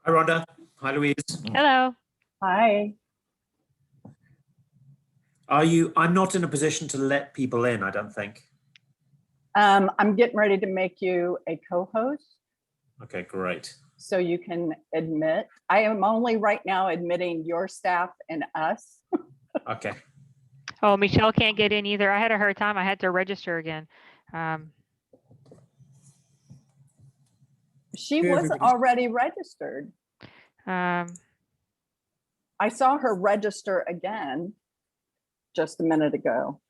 Hi, Rhonda. Hi, Louise. Hello. Hi. I'm not in a position to let people in, I don't think. I'm getting ready to make you a co-host Okay, great. so you can admit. I am only right now admitting your staff and us. Okay. Oh, Michelle can't get in either. I had a hard time. I had to register again. She was already registered. I saw her register again just a minute ago.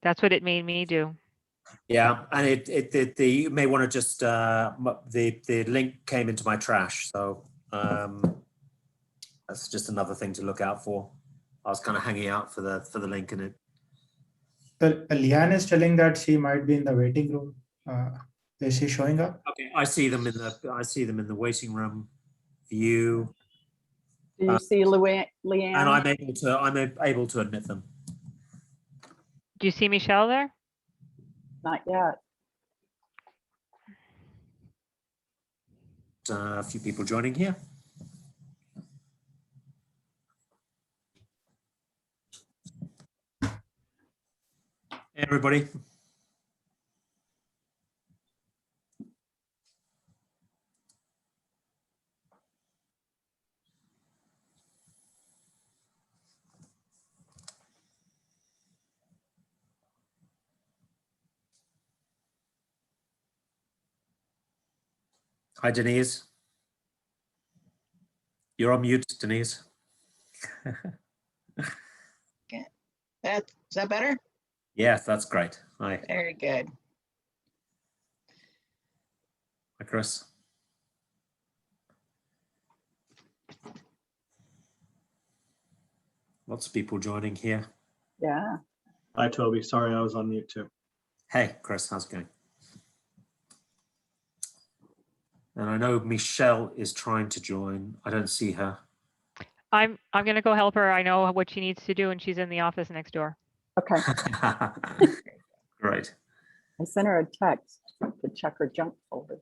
That's what it made me do. Yeah, and you may want to just the link came into my trash, so that's just another thing to look out for. I was kind of hanging out for the link in it. Leann is telling that she might be in the waiting room. Is she showing up? Okay, I see them in the waiting room view. Do you see Leann? And I'm able to admit them. Do you see Michelle there? Not yet. A few people joining here. Hey, everybody. Hi, Denise. You're on mute, Denise. Okay. Is that better? Yes, that's great. Hi. Very good. Hi, Chris. Lots of people joining here. Yeah. Hi, Toby. Sorry, I was on mute too. Hey, Chris, how's it going? And I know Michelle is trying to join. I don't see her. I'm gonna go help her. I know what she needs to do, and she's in the office next door. Okay. Great. I sent her a text to check her junk folder.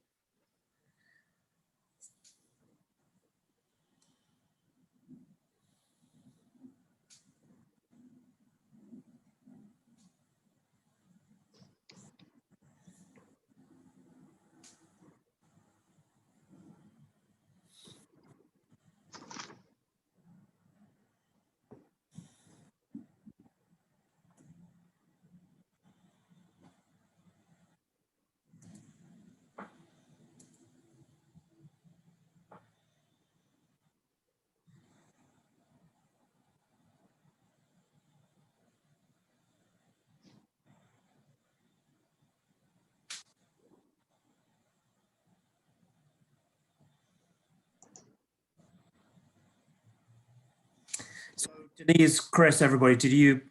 So Denise, Chris, everybody, did you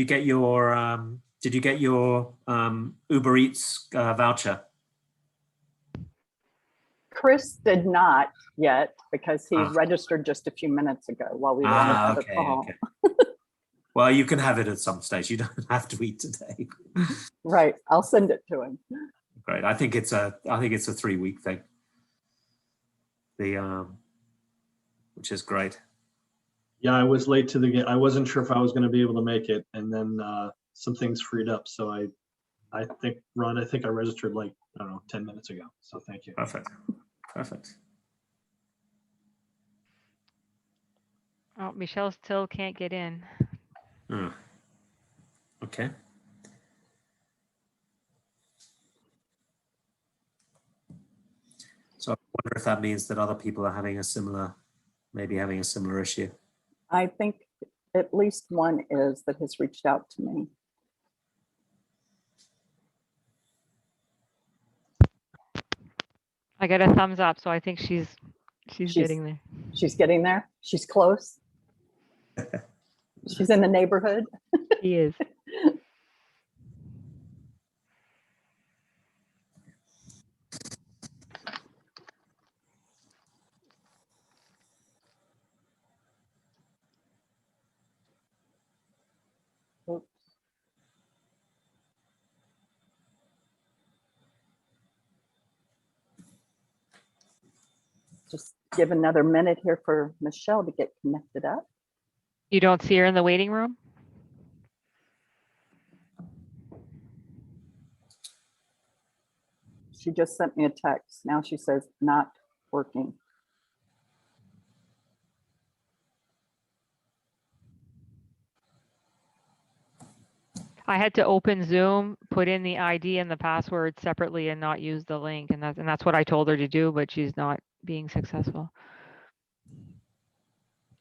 get your Uber Eats voucher? Chris did not yet because he registered just a few minutes ago while we were on another call. Okay. Well, you can have it at some stage. You don't have to eat today. Right. I'll send it to him. Great. I think it's a 3-week thing. Which is great. Yeah, I was late to the game. I wasn't sure if I was going to be able to make it, and then some things freed up. So I think, Ron, I think I registered like, I don't know, 10 minutes ago. So thank you. Perfect. Perfect. Oh, Michelle still can't get in. Oh. Okay. So I wonder if that means that other people are having maybe having a similar issue. I think at least one is that has reached out to me. I got a thumbs up, so I think she's getting there. She's getting there. She's close. She's in the neighborhood. She is. Oops. Just give another minute here for Michelle to get connected up. You don't see her in the waiting room? She just sent me a text. Now she says not working. I had to open Zoom, put in the ID and the password separately and not use the link. And that's what I told her to do, but she's not being successful.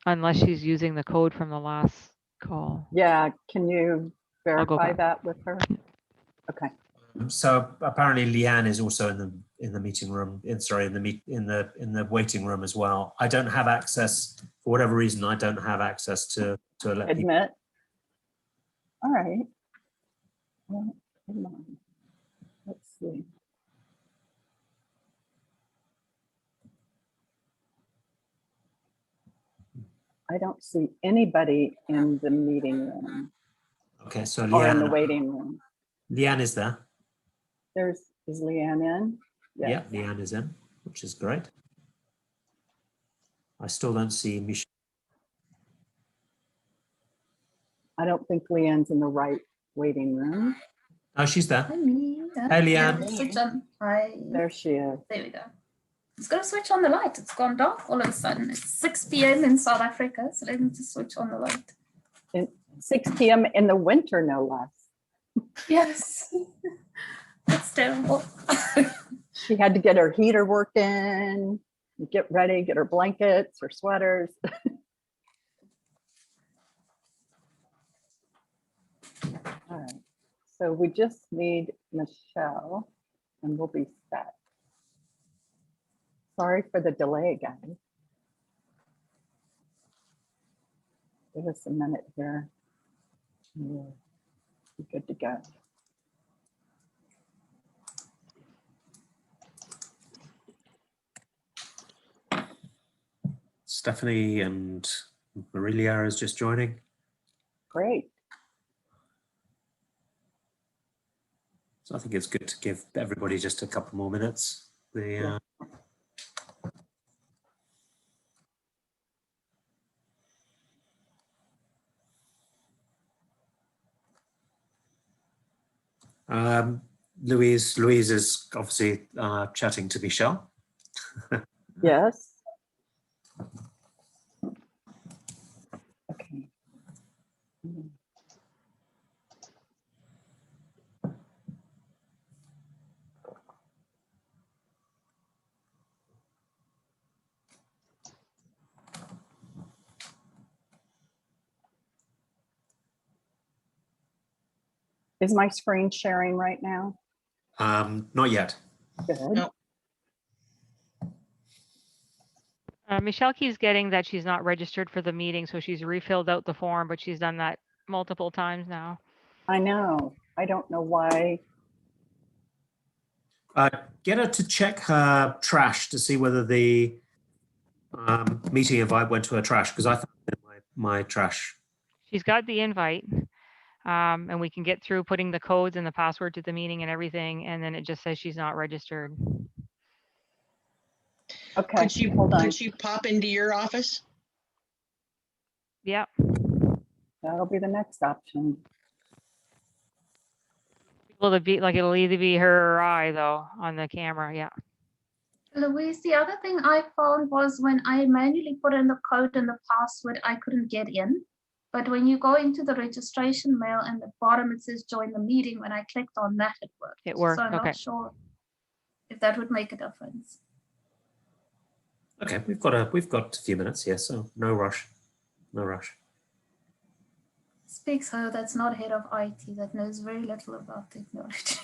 Unless she's using the code from the last call. Yeah, can you I'll go verify back. that with her? Okay. So apparently Leann is also in the meeting room. In the waiting room as well. I don't have access for whatever reason. I don't have access to let people. Admit. All right. Well, come on. Let's see. I don't see anybody in the meeting room Okay, so or in the Leann, waiting room. Leann is there. Is Leann in? Yeah, Leann is in, which is great. I still don't see Michelle. I don't think Leann's in the right waiting room. Oh, she's there. Hi, me. Hey, Leann. Switch on. Hi. There she is. There we go. It's got to switch on the light. It's gone dark all of a sudden. It's 6 p.m. in South Africa, so let me just switch on the light. 6 p.m. in the winter, no less. Yes. That's terrible. She had to get her heater working, get ready, get her blankets, her sweaters. All right, so we just need Michelle and we'll be set. Sorry for the delay, guys. Give us a minute here. We'll be good to go. Stephanie and Marilia is just joining. Great. So I think it's good to give everybody just a couple more minutes. Louise is obviously chatting to Michelle. Yes. Okay. Is my screen sharing right now? Not yet. Good. No. Michelle keeps getting that she's not registered for the meeting, so she's refilled out the form, but she's done that multiple times now. I know. I don't know why. Get her to check her trash to see whether the meeting invite went to her trash, because I found it in my trash. She's got the invite, and we can get through putting the codes and the password to the meeting and everything, and then it just says she's not registered. Okay, Could hold on. she pop into your office? Yeah. That'll be the next option. Will it be like it'll either be her or I though on the camera? Yeah. Louise, the other thing I found was when I manually put in the code and the password, I couldn't get in. But when you go into the registration mail and the bottom it says join the meeting, when I clicked on that, it worked. It worked, So I'm okay. not sure if that would make a difference. Okay, we've got a few minutes here, so no rush. No rush. Speaks her that's not head of IT, that knows very little about technology.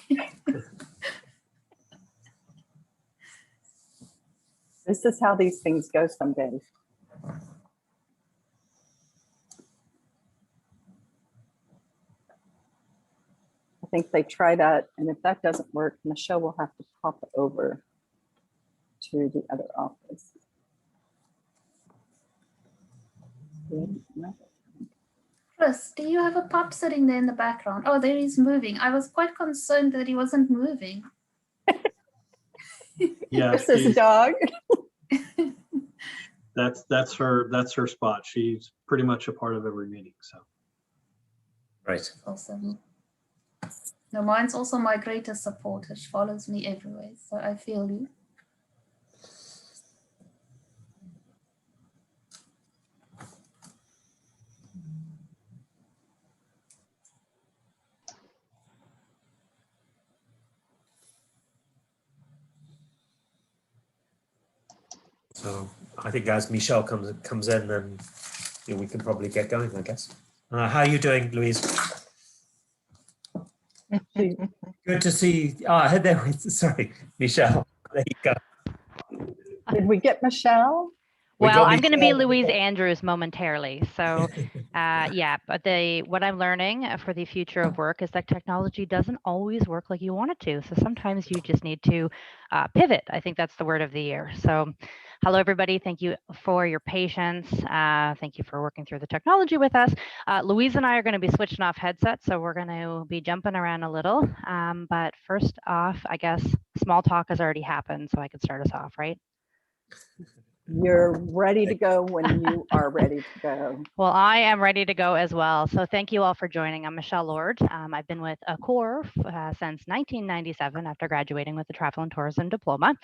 This is how these things go some days. I think they try that, and if that doesn't work, Michelle will have to pop over to the other office. Chris, do you have a pup sitting there in the background? Oh, there he's moving. I was quite concerned that he wasn't moving. Yeah, Chris is a dog. that's her spot. She's pretty much a part of every meeting. So Right. Awesome. No, mine's also my greatest supporter. She follows me everywhere, so I feel you. So I think as Michelle comes in, then we can probably get going, I guess. How are you doing, Louise? Good to see. Sorry, Michelle. There you go. Did we get Michelle? We Well, got I'm going to be Michelle. Louise Andrews momentarily. So, yeah, but what I'm learning for the future of work is that technology doesn't always work like you want it to. So sometimes you just need to pivot. I think that's the word of the year. So, hello, everybody. Thank you for your patience. Thank you for working through the technology with us. Louise and I are going to be switching off headsets, so we're going to be jumping around a little. But first off, I guess small talk has already happened, so I can start us off, right? You're ready to go when you are ready to go. Well, I am ready to go as well. So thank you all for joining. I'm Michelle Lord. I've been with Accor since 1997 after graduating with a travel and tourism diploma.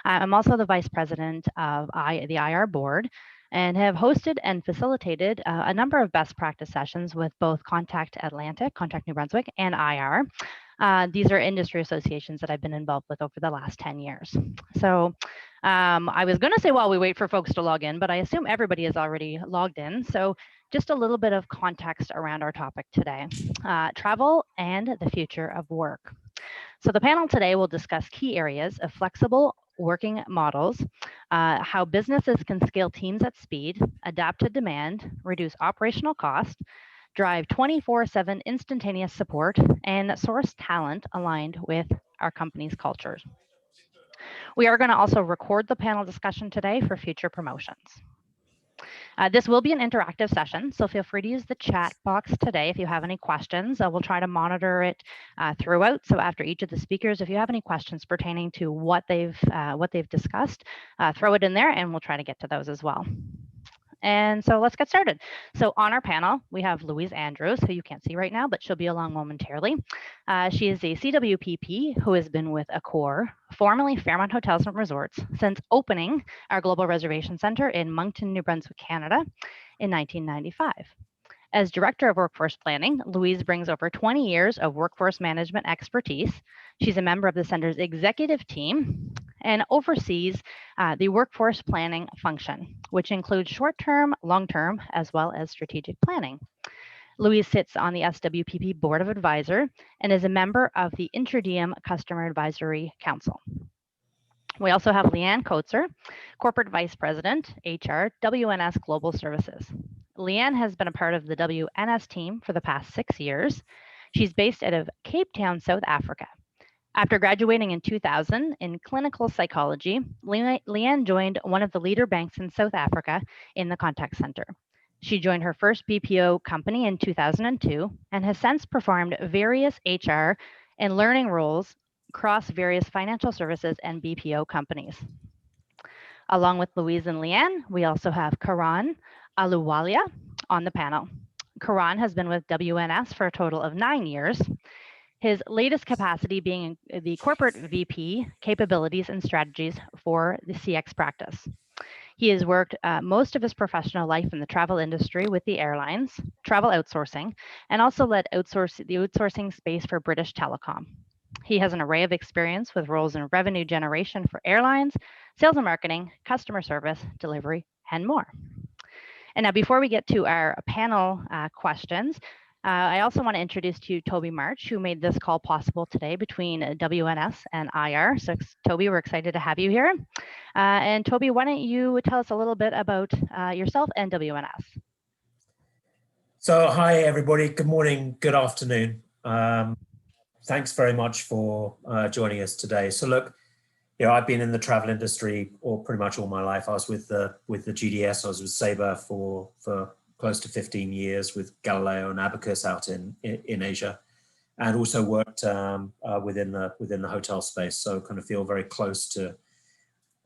I'm also the vice president of the IR board and have hosted and facilitated a number of best practice sessions with both Contact Atlantic, Contact New Brunswick, and IR. These are industry associations that I've been involved with over the last 10 years. So I was going to say while we wait for folks to log in, but I assume everybody is already logged in. So just a little bit of context around our topic today, travel and the future of work. So the panel today will discuss key areas of flexible working models, how businesses can scale teams at speed, adapt to demand, reduce operational cost, drive 24/7 instantaneous support, and source talent aligned with our company's cultures. We are going to also record the panel discussion today for future promotions. This will be an interactive session, so feel free to use the chat box today if you have any questions. We'll try to monitor it throughout. So after each of the speakers, if you have any questions pertaining to what they've discussed, throw it in there and we'll try to get to those as well. And so let's get started. So on our panel, we have Louise Andrews, who you can't see right now, but she'll be along momentarily. She is a CWPP who has been with Accor, formerly Fairmont Hotels and Resorts, since opening our Global Reservation Center in Moncton, New Brunswick, Canada in 1995. As Director of Workforce Planning, Louise brings over 20 years of workforce management expertise. She's a member of the center's executive team and oversees the workforce planning function, which includes short-term, long-term, as well as strategic planning. Louise sits on the SWPP Board of Advisor and is a member of the Intra Diem Customer Advisory Council. We also have Leann Coetzer, Corporate Vice President, HR, WNS Global Services. Leann has been a part of the WNS team for the past 6 years. She's based out of Cape Town, South Africa. After graduating in 2000 in clinical psychology, Leann joined one of the leader banks in South Africa in the contact center. She joined her first BPO company in 2002 and has since performed various HR and learning roles across various financial services and BPO companies. Along with Louise and Leann, we also have Karan Ahluwalia on the panel. Karan has been with WNS for a total of 9 years. His latest capacity being the Corporate VP, Capabilities and Strategies for the CX practice. He has worked most of his professional life in the travel industry with the airlines, travel outsourcing, and also led the outsourcing space for British Telecom. He has an array of experience with roles in revenue generation for airlines, sales and marketing, customer service, delivery, and more. And now before we get to our panel questions, I also want to introduce to you Toby March, who made this call possible today between WNS and IR. So Toby, we're excited to have you here. And Toby, why don't you tell us a little bit about yourself and WNS? So hi, everybody. Good morning, good afternoon. Thanks very much for joining us today. So look, I've been in the travel industry pretty much all my life. I was with the GDS, I was with Sabre for close to 15 years with Galileo and Abacus out in Asia, and also worked within the hotel space. So kind of feel very close to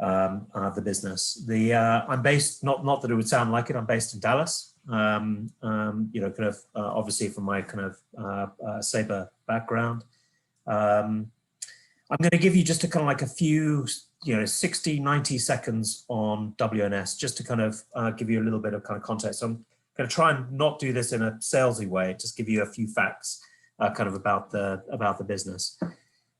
the business. I'm based, not that it would sound like it, I'm based in Dallas. Kind of obviously from my kind of Sabre background. I'm going to give you just a kind of like a few, 60, 90 seconds on WNS, just to kind of give you a little bit of kind of context. So I'm going to try and not do this in a salesy way, just give you a few facts kind of about the business.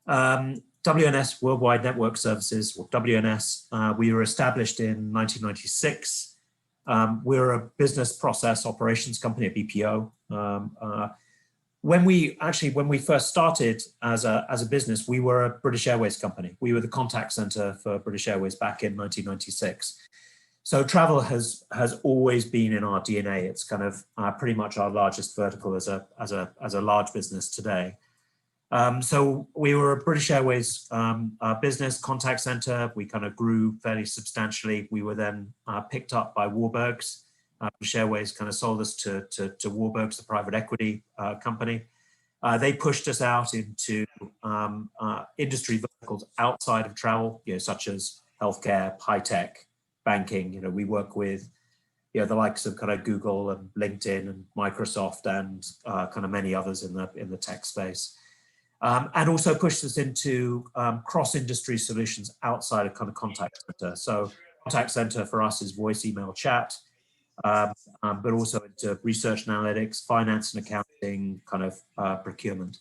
WNS, Worldwide Network Services, or WNS, we were established in 1996. We're a business process operations company, a BPO. When we first started as a business, we were a British Airways company. We were the contact center for British Airways back in 1996. So travel has always been in our DNA. It's kind of pretty much our largest vertical as a large business today. So we were a British Airways business contact center. We kind of grew fairly substantially. We were then picked up by Warburg's. British Airways kind of sold us to Warburg's, the private equity company. They pushed us out into industry verticals outside of travel, such as healthcare, high tech, banking. We work with the likes of kind of Google and LinkedIn and Microsoft and kind of many others in the tech space. And also pushed us into cross-industry solutions outside of kind of contact center. So contact center for us is voice, email, chat, but also into research and analytics, finance and accounting, kind of procurement.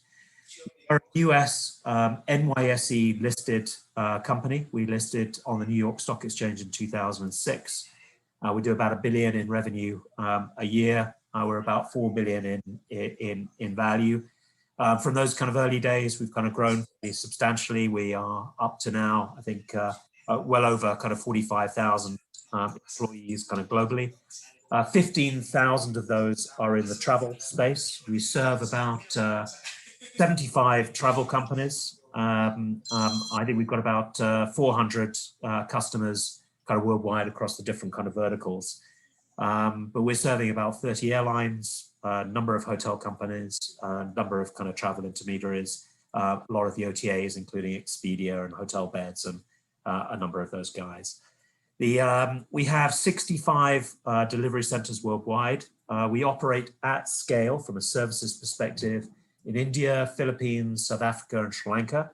We're a US NYSE listed company. We listed on the New York Stock Exchange in 2006. We do about $1 billion in revenue a year. We're about $4 billion in value. From those kind of early days, we've kind of grown substantially. We are up to now, I think, well over kind of 45,000 employees kind of globally. 15,000 of those are in the travel space. We serve about 75 travel companies. I think we've got about 400 customers kind of worldwide across the different kind of verticals. But we're serving about 30 airlines, a number of hotel companies, a number of kind of travel intermediaries, a lot of the OTAs, including Expedia and Hotel Beds, and a number of those guys. We have 65 delivery centers worldwide. We operate at scale from a services perspective in India, Philippines, South Africa, and Sri Lanka.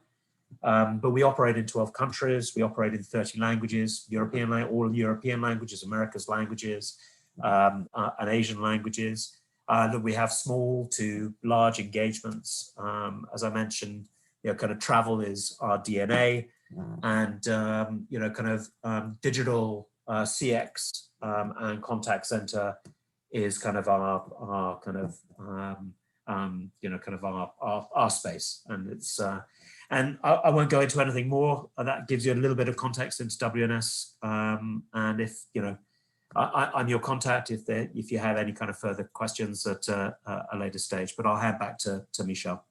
But we operate in 12 countries. We operate in 30 languages, all European languages, America's languages, and Asian languages. That we have small to large engagements. As I mentioned, kind of travel is our DNA, and digital CX and contact center is kind of our kind of our space, and it's and I won't go into anything more. That gives you a little bit of context into WNS, and if I'm your contact if you have any kind of further questions at a later stage, but I'll hand back to Michelle.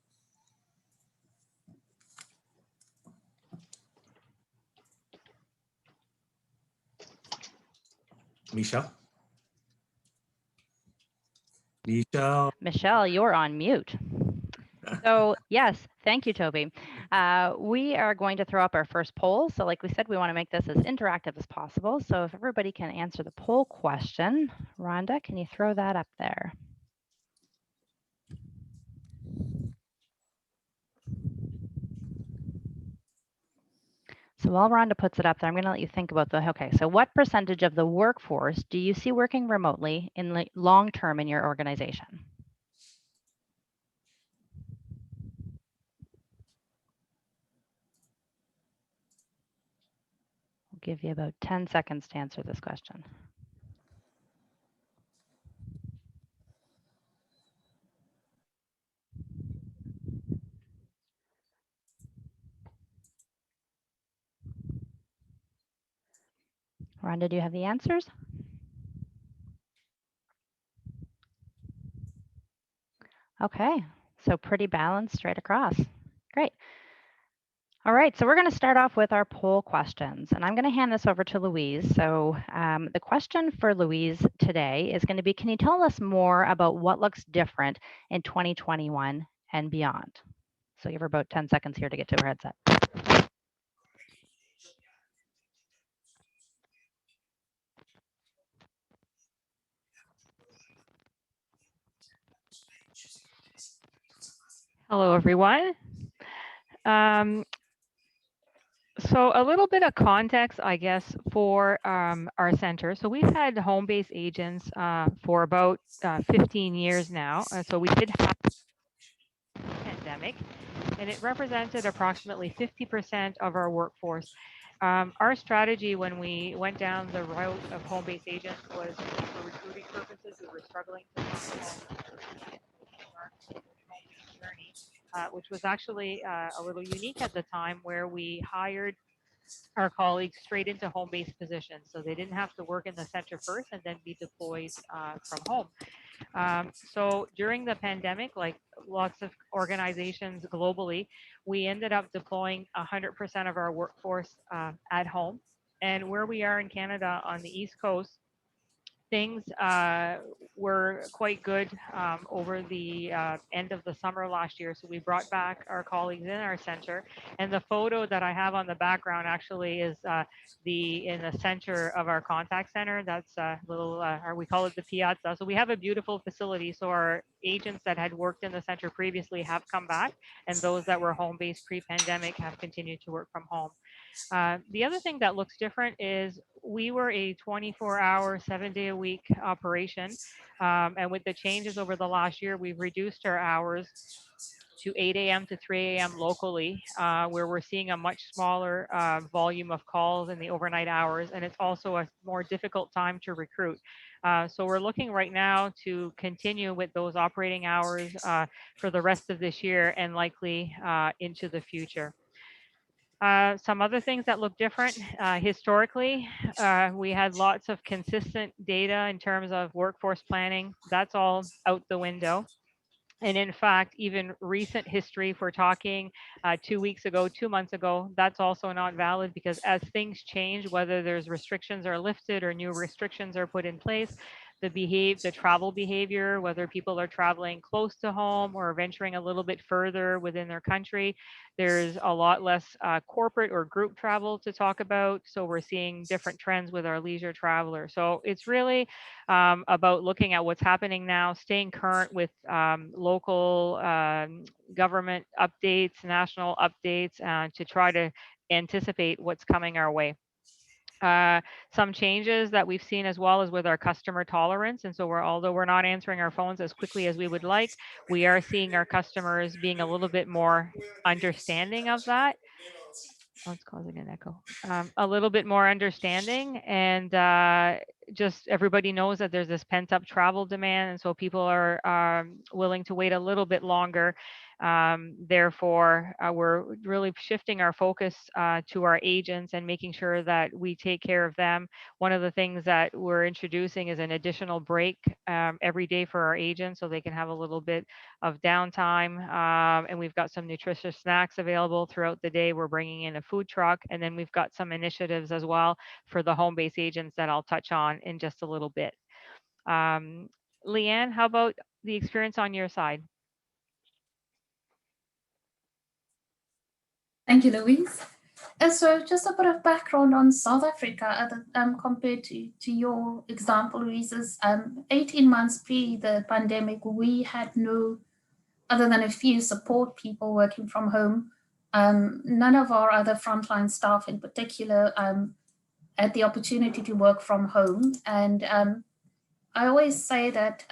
Michelle, you're on mute. So yes, thank you, Toby. We are going to throw up our first poll. So like we said, we want to make this as interactive as possible. So if everybody can answer the poll question, Rhonda, can you throw that up there? So while Rhonda puts it up there, I'm going to let you think about so what percentage of the workforce do you see working remotely in the long term in your organization? I'll give you about 10 seconds to answer this question. Rhonda, do you have the answers? Okay, so pretty balanced straight across. Great. All right, so we're going to start off with our poll questions, and I'm going to hand this over to Louise. So the question for Louise today is going to be, can you tell us more about what looks different in 2021 and beyond? So give her about 10 seconds here to get to her headset. Hello, everyone. So a little bit of context, I guess, for our center. So we've had home-based agents for about 15 years now. So we did have a pandemic, and it represented approximately 50% of our workforce. Our strategy when we went down the route of home-based agents was for recruiting purposes. We were struggling to journey, which was actually a little unique at the time, where we hired our colleagues straight into home-based positions. So they didn't have to work in the center first and then be deployed from home. So during the pandemic, like lots of organizations globally, we ended up deploying 100% of our workforce at home. And where we are in Canada on the East Coast, things were quite good over the end of the summer last year. So we brought back our colleagues in our center. And the photo that I have on the background actually is in the center of our contact center. That's a little, or we call it the piazza. So we have a beautiful facility. So our agents that had worked in the center previously have come back, and those that were home-based pre-pandemic have continued to work from home. The other thing that looks different is we were a 24-hour, 7-day-a-week operation. And with the changes over the last year, we've reduced our hours to 8 a.m. to 3 a.m. locally, where we're seeing a much smaller volume of calls in the overnight hours. And it's also a more difficult time to recruit. So we're looking right now to continue with those operating hours for the rest of this year and likely into the future. Some other things that look different, historically, we had lots of consistent data in terms of workforce planning. That's all out the window. And in fact, even recent history, if we're talking 2 weeks ago, 2 months ago, that's also not valid, because as things change, whether there's restrictions are lifted or new restrictions are put in place, the travel behavior, whether people are traveling close to home or venturing a little bit further within their country, there's a lot less corporate or group travel to talk about. So we're seeing different trends with our leisure travelers. So it's really about looking at what's happening now, staying current with local government updates, national updates, to try to anticipate what's coming our way. Some changes that we've seen as well as with our customer tolerance. And so although we're not answering our phones as quickly as we would like, we are seeing our customers being a little bit more understanding of that. Oh, it's causing an echo. A little bit more understanding, and just everybody knows that there's this pent up travel demand. And so people are willing to wait a little bit longer. Therefore, we're really shifting our focus to our agents and making sure that we take care of them. One of the things that we're introducing is an additional break every day for our agents, so they can have a little bit of downtime. And we've got some nutritious snacks available throughout the day. We're bringing in a food truck, and then we've got some initiatives as well for the home-based agents that I'll touch on in just a little bit. Leann, how about the experience on your side? Thank you, Louise. And so just a bit of background on South Africa compared to your example, Louise's. 18 months pre the pandemic, we had no, other than a few support people working from home, none of our other frontline staff in particular had the opportunity to work from home. And I always say that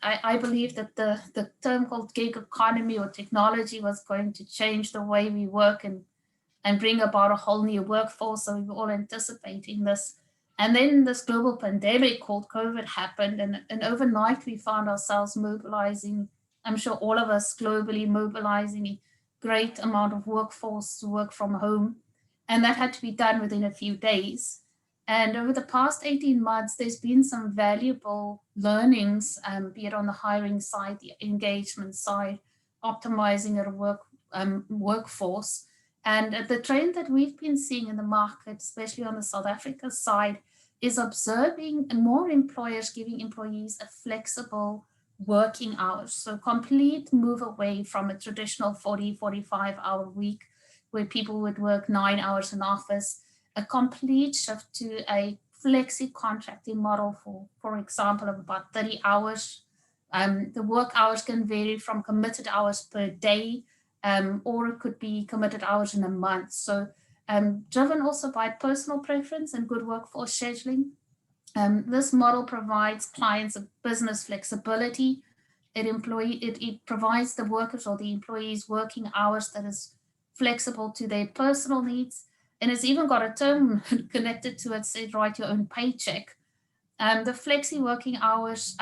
I believe that the term called gig economy or technology was going to change the way we work and bring about a whole new workforce. So we were all anticipating this. And then this global pandemic called COVID happened, and overnight we found ourselves mobilizing, I'm sure all of us globally mobilizing a great amount of workforce to work from home. And that had to be done within a few days. And over the past 18 months, there's been some valuable learnings, be it on the hiring side, the engagement side, optimizing our workforce. And the trend that we've been seeing in the market, especially on the South Africa side, is observing more employers giving employees a flexible working hours. So complete move away from a traditional 40, 45-hour week where people would work 9 hours in office, a complete shift to a flexi contracting model for example, of about 30 hours. The work hours can vary from committed hours per day, or it could be committed hours in a month. So driven also by personal preference and good workforce scheduling. This model provides clients a business flexibility. It provides the workers or the employees working hours that is flexible to their personal needs. And it's even got a term connected to it, said write your own paycheck. The flexi working hours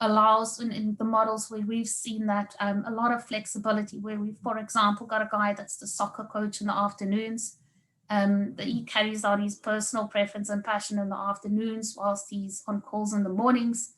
allows in the models where we've seen that a lot of flexibility, where we've, for example, got a guy that's the soccer coach in the afternoons. That he carries out his personal preference and passion in the afternoons whilst he's on calls in the mornings.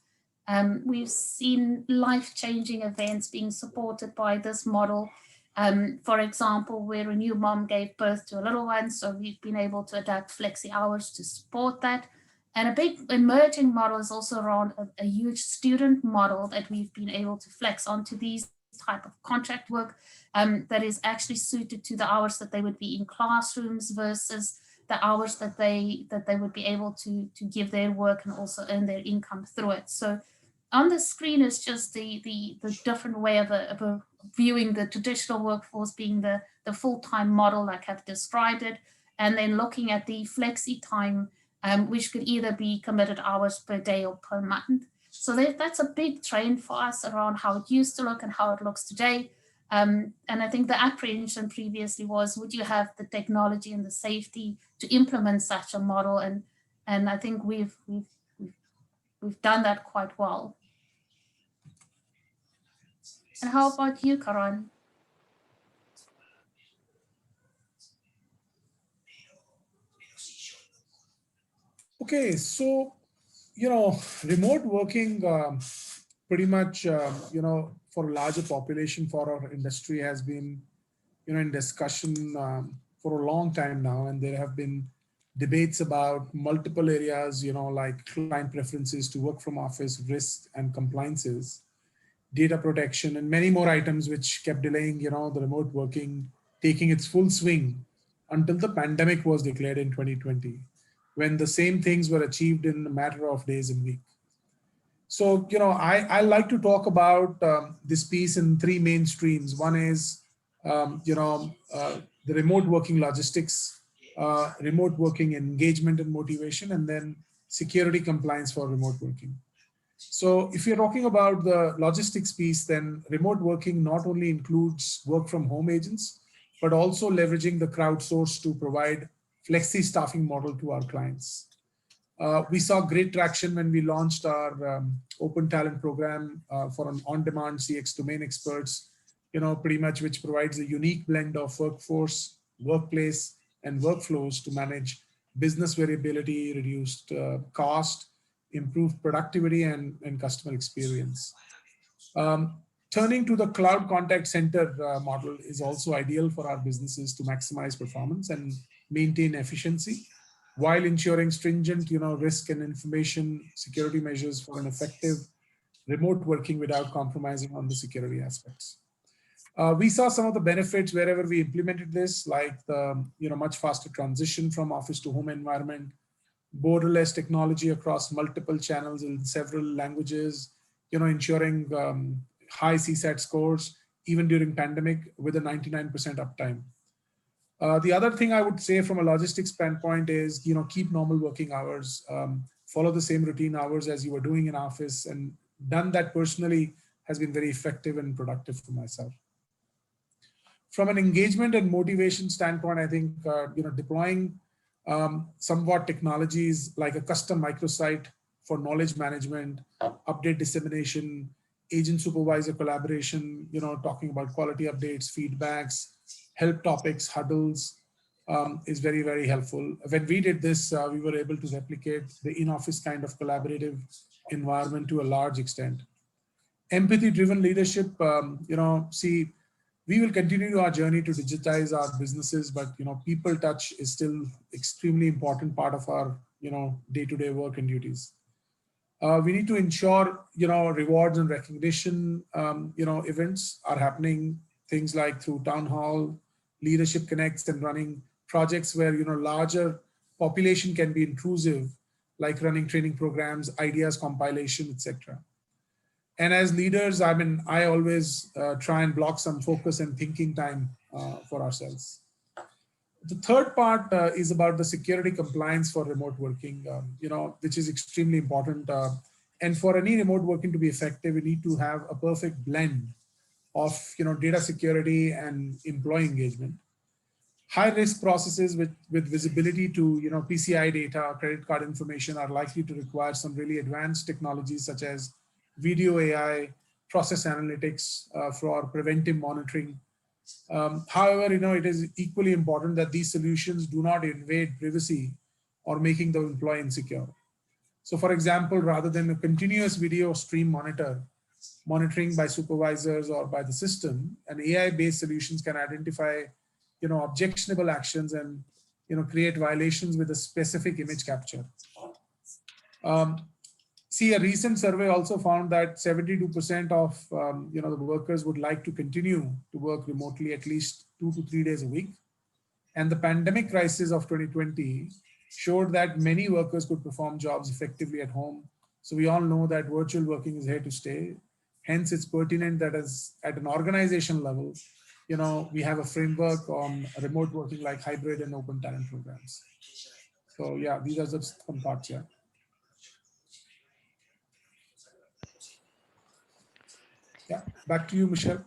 We've seen life-changing events being supported by this model. For example, where a new mom gave birth to a little one, so we've been able to adapt flexi hours to support that. And a big emerging model is also around a huge student model that we've been able to flex onto these type of contract work that is actually suited to the hours that they would be in classrooms versus the hours that they would be able to give their work and also earn their income through it. So on the screen is just the different way of viewing the traditional workforce being the full-time model like I've described it, and then looking at the flexi time, which could either be committed hours per day or per month. So that's a big trend for us around how it used to look and how it looks today. And I think the apprehension previously was, would you have the technology and the safety to implement such a model? And I think we've done that quite well. And how about you, Karan? Okay, so, remote working pretty much, for a larger population for our industry has been, in discussion for a long time now. And there have been debates about multiple areas, like client preferences to work from office, risk and compliances, data protection, and many more items which kept delaying, the remote working taking its full swing until the pandemic was declared in 2020, when the same things were achieved in a matter of days and weeks. So, I like to talk about this piece in three main streams. One is, the remote working logistics, remote working engagement and motivation, and then security compliance for remote working. So if you're talking about the logistics piece, then remote working not only includes work from home agents, but also leveraging the crowdsource to provide flexi staffing model to our clients. We saw great traction when we launched our open talent program for an on-demand CX domain experts, pretty much which provides a unique blend of workforce, workplace, and workflows to manage business variability, reduced cost, improved productivity, and customer experience. Turning to the cloud contact center model is also ideal for our businesses to maximize performance and maintain efficiency, while ensuring stringent, risk and information security measures for an effective remote working without compromising on the security aspects. We saw some of the benefits wherever we implemented this, like the much faster transition from office to home environment, borderless technology across multiple channels in several languages, ensuring high CSAT scores even during pandemic with a 99% uptime. The other thing I would say from a logistics standpoint is, keep normal working hours, follow the same routine hours as you were doing in office, and done that personally has been very effective and productive for myself. From an engagement and motivation standpoint, I think, deploying somewhat technologies like a custom microsite for knowledge management, update dissemination, agent supervisor collaboration, talking about quality updates, feedbacks, help topics, huddles, is very, very helpful. When we did this, we were able to replicate the in-office kind of collaborative environment to a large extent. Empathy-driven leadership, We will continue our journey to digitize our businesses, but people touch is still extremely important part of our day-to-day work and duties. We need to ensure rewards and recognition events are happening, things like through town hall, leadership connects, and running projects where larger population can be intrusive, like running training programs, ideas compilation, etc. And as leaders, I always try and block some focus and thinking time for ourselves. The third part is about the security compliance for remote working, which is extremely important. And for any remote working to be effective, we need to have a perfect blend of data security and employee engagement. High risk processes with visibility to PCI data, credit card information are likely to require some really advanced technologies such as video AI, process analytics for preventive monitoring. However, it is equally important that these solutions do not invade privacy or making the employee insecure. So for example, rather than a continuous video stream monitoring by supervisors or by the system, an AI-based solutions can identify objectionable actions and create violations with a specific image capture. See, a recent survey also found that 72% of the workers would like to continue to work remotely at least 2 to 3 days a week. And the pandemic crisis of 2020 showed that many workers could perform jobs effectively at home. So we all know that virtual working is here to stay. Hence, it's pertinent that as at an organization level, we have a framework on remote working like hybrid and open talent programs. So yeah, these are just some parts here. Yeah, back to you, Michelle.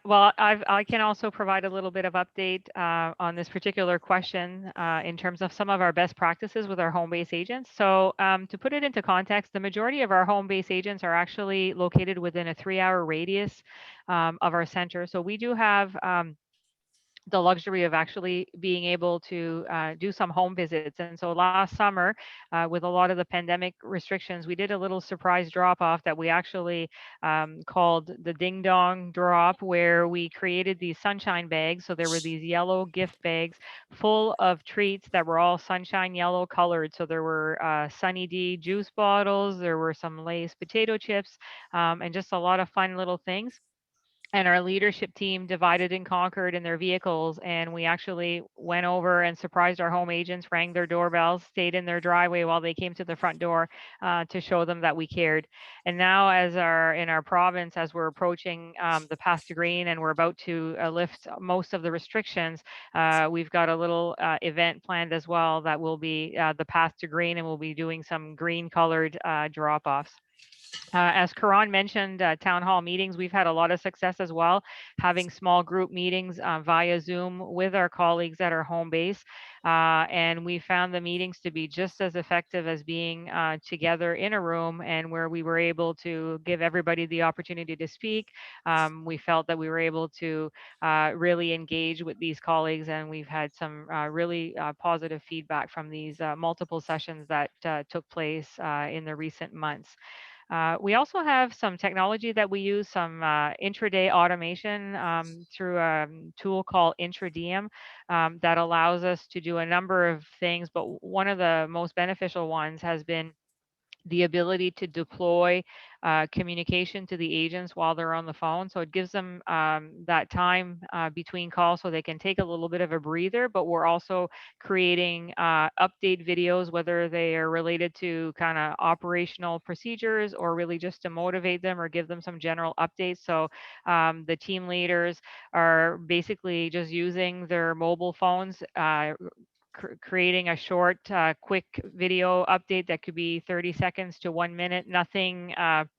Well, I can also provide a little bit of update on this particular question in terms of some of our best practices with our home-based agents. So to put it into context, the majority of our home-based agents are actually located within a 3-hour radius of our center. So we do have the luxury of actually being able to do some home visits. And so last summer, with a lot of the pandemic restrictions, we did a little surprise drop off that we actually called the Ding Dong Drop, where we created these sunshine bags. So there were these yellow gift bags full of treats that were all sunshine yellow colored. So there were Sunny D juice bottles, there were some Lay's potato chips, and just a lot of fun little things. And our leadership team divided and conquered in their vehicles, and we actually went over and surprised our home agents, rang their doorbells, stayed in their driveway while they came to the front door to show them that we cared. And now, in our province, as we're approaching the path to green and we're about to lift most of the restrictions, we've got a little event planned as well that will be the path to green, and we'll be doing some green colored drop-offs. As Karan mentioned, town hall meetings, we've had a lot of success as well, having small group meetings via Zoom with our colleagues at our home base. And we found the meetings to be just as effective as being together in a room, and where we were able to give everybody the opportunity to speak. We felt that we were able to really engage with these colleagues, and we've had some really positive feedback from these multiple sessions that took place in the recent months. We also have some technology that we use, some intraday automation through a tool called Intradiem that allows us to do a number of things, but one of the most beneficial ones has been the ability to deploy communication to the agents while they're on the phone. So it gives them that time between calls so they can take a little bit of a breather, but we're also creating update videos, whether they are related to kind of operational procedures or really just to motivate them or give them some general updates. So the team leaders are basically just using their mobile phones, creating a short, quick video update that could be 30 seconds to 1 minute, nothing,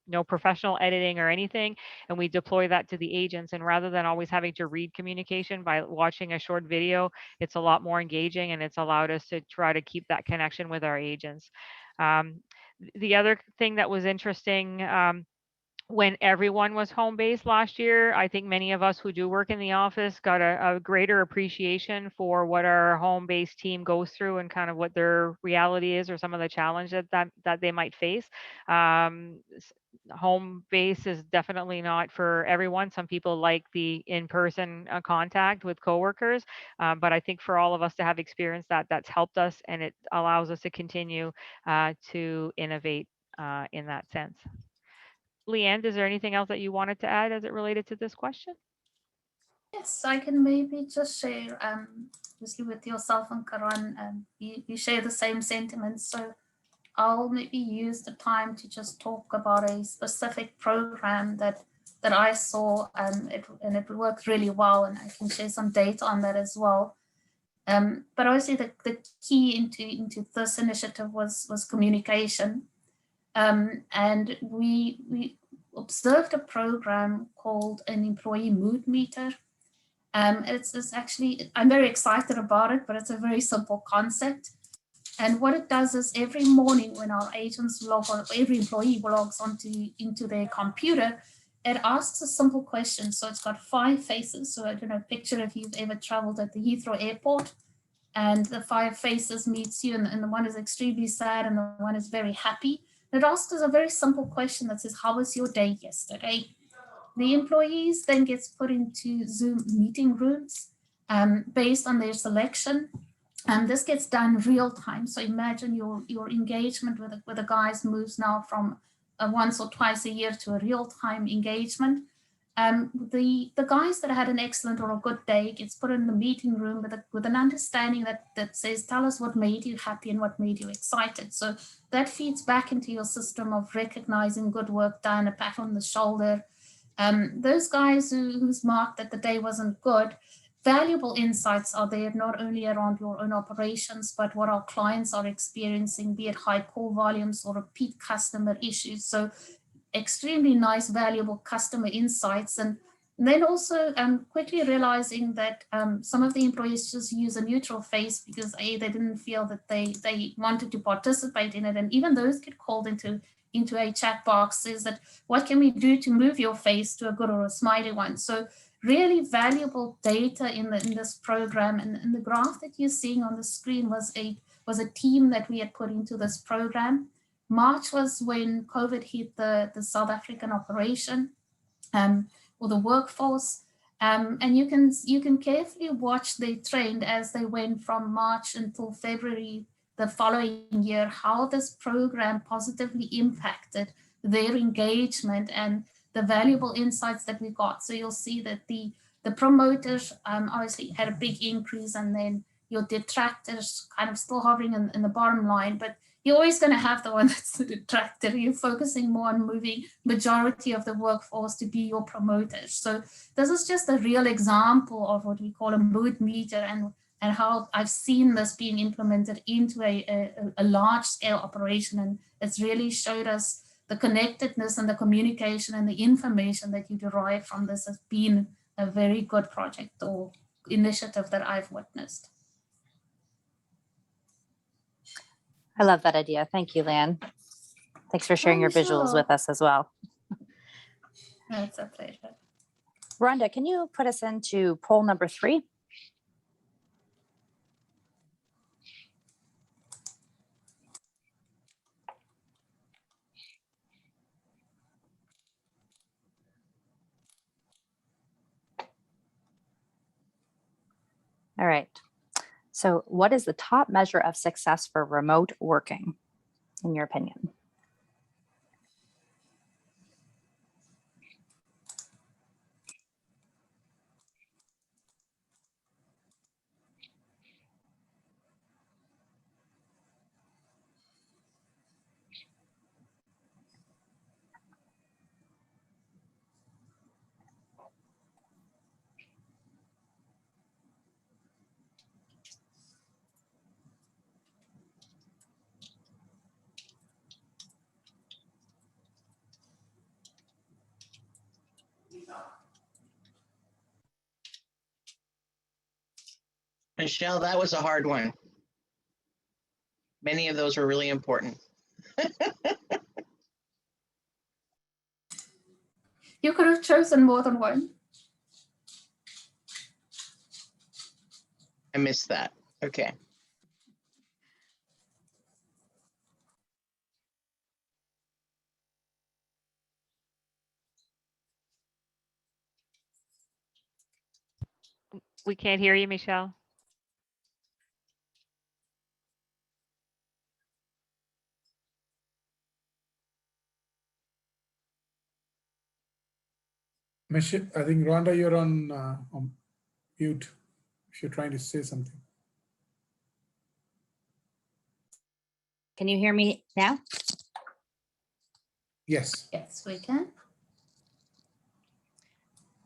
no professional editing or anything. And we deploy that to the agents. And rather than always having to read communication by watching a short video, it's a lot more engaging, and it's allowed us to try to keep that connection with our agents. The other thing that was interesting when everyone was home-based last year, I think many of us who do work in the office got a greater appreciation for what our home-based team goes through and kind of what their reality is, or some of the challenges that they might face. Home base is definitely not for everyone. Some people like the in-person contact with coworkers, but I think for all of us to have experienced that, that's helped us, and it allows us to continue to innovate in that sense. Leann, is there anything else that you wanted to add as it related to this question? Yes, I can maybe just share, obviously with yourself and Karan, you share the same sentiments. So I'll maybe use the time to just talk about a specific program that I saw, and it worked really well, and I can share some data on that as well. But obviously the key into this initiative was communication. And we observed a program called an employee mood meter. It's actually, I'm very excited about it, but it's a very simple concept. And what it does is every morning when our agents log on, every employee logs into their computer, it asks a simple question. So it's got 5 faces. So I don't know, picture if you've ever traveled at the Heathrow Airport, and the 5 faces meets you, and the one is extremely sad and the one is very happy. It asks us a very simple question that says, how was your day yesterday? The employees then gets put into Zoom meeting rooms based on their selection. And this gets done real time. So imagine your engagement with the guys moves now from once or twice a year to a real time engagement. The guys that had an excellent or a good day gets put in the meeting room with an understanding that says, tell us what made you happy and what made you excited. So that feeds back into your system of recognizing good work done, a pat on the shoulder. Those guys who's marked that the day wasn't good, valuable insights are there, not only around your own operations, but what our clients are experiencing, be it high call volumes or repeat customer issues. So extremely nice, valuable customer insights. And then also quickly realizing that some of the employees just use a neutral face because they didn't feel that they wanted to participate in it. And even those get called into a chat box, is that what can we do to move your face to a good or a smiley one? So really valuable data in this program. And the graph that you're seeing on the screen was a team that we had put into this program. March was when COVID hit the South African operation or the workforce. And you can carefully watch the trend as they went from March until February the following year, how this program positively impacted their engagement and the valuable insights that we got. So you'll see that the promoters obviously had a big increase, and then your detractors kind of still hovering in the bottom line, but you're always going to have the one that's the detractor. You're focusing more on moving majority of the workforce to be your promoters. So this is just a real example of what we call a mood meter, and how I've seen this being implemented into a large scale operation. And it's really showed us the connectedness and the communication and the information that you derive from this has been a very good project or initiative that I've witnessed. I love that idea. Thank you, Leann. Thanks for sharing your visuals with us as well. That's a pleasure. Rhonda, can you put us into poll number 3? All right. So what is the top measure of success for remote working, in your opinion? Michelle, that was a hard one. Many of those were really important. You could have chosen more than one. I missed that. Okay. We can't hear you, Michelle. Michelle, I think Rhonda, you're on mute if you're trying to say something. Can you hear me now? Yes. Yes, we can.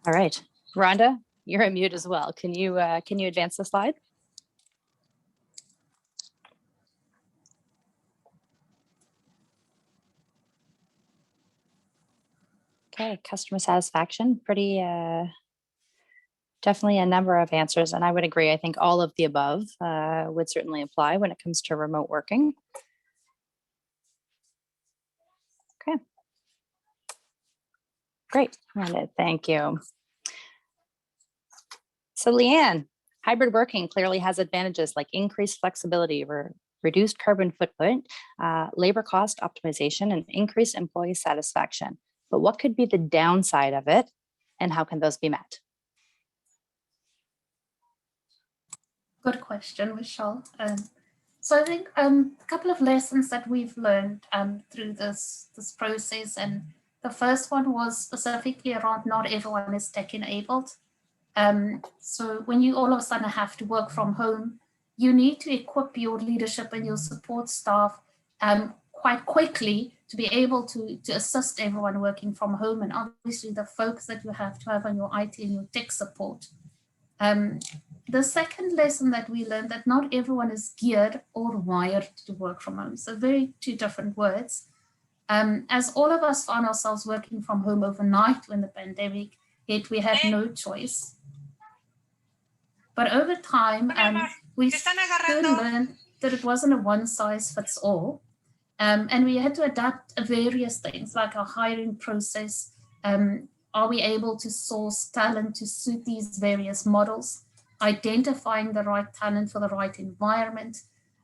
All right, Rhonda, you're on mute as well. Can you advance the slide? Okay, customer satisfaction, pretty definitely a number of answers, and I would agree. I think all of the above would certainly apply when it comes to remote working. Okay, great, Rhonda, thank you. So Leann, hybrid working clearly has advantages like increased flexibility, reduced carbon footprint, labor cost optimization, and increased employee satisfaction. But what could be the downside of it, and how can those be met? Good question, Michelle. So I think a couple of lessons that we've learned through this process, and the first one was specifically around not everyone is tech enabled. So when you all of a sudden have to work from home, you need to equip your leadership and your support staff quite quickly to be able to assist everyone working from home, and obviously the focus that you have to have on your IT and your tech support. The second lesson that we learned that not everyone is geared or wired to work from home. So very two different words. As all of us found ourselves working from home overnight when the pandemic hit, we had no choice. But over time, we soon learned that it wasn't a one size fits all. And we had to adapt various things like our hiring process. Are we able to source talent to suit these various models? Identifying the right talent for the right environment.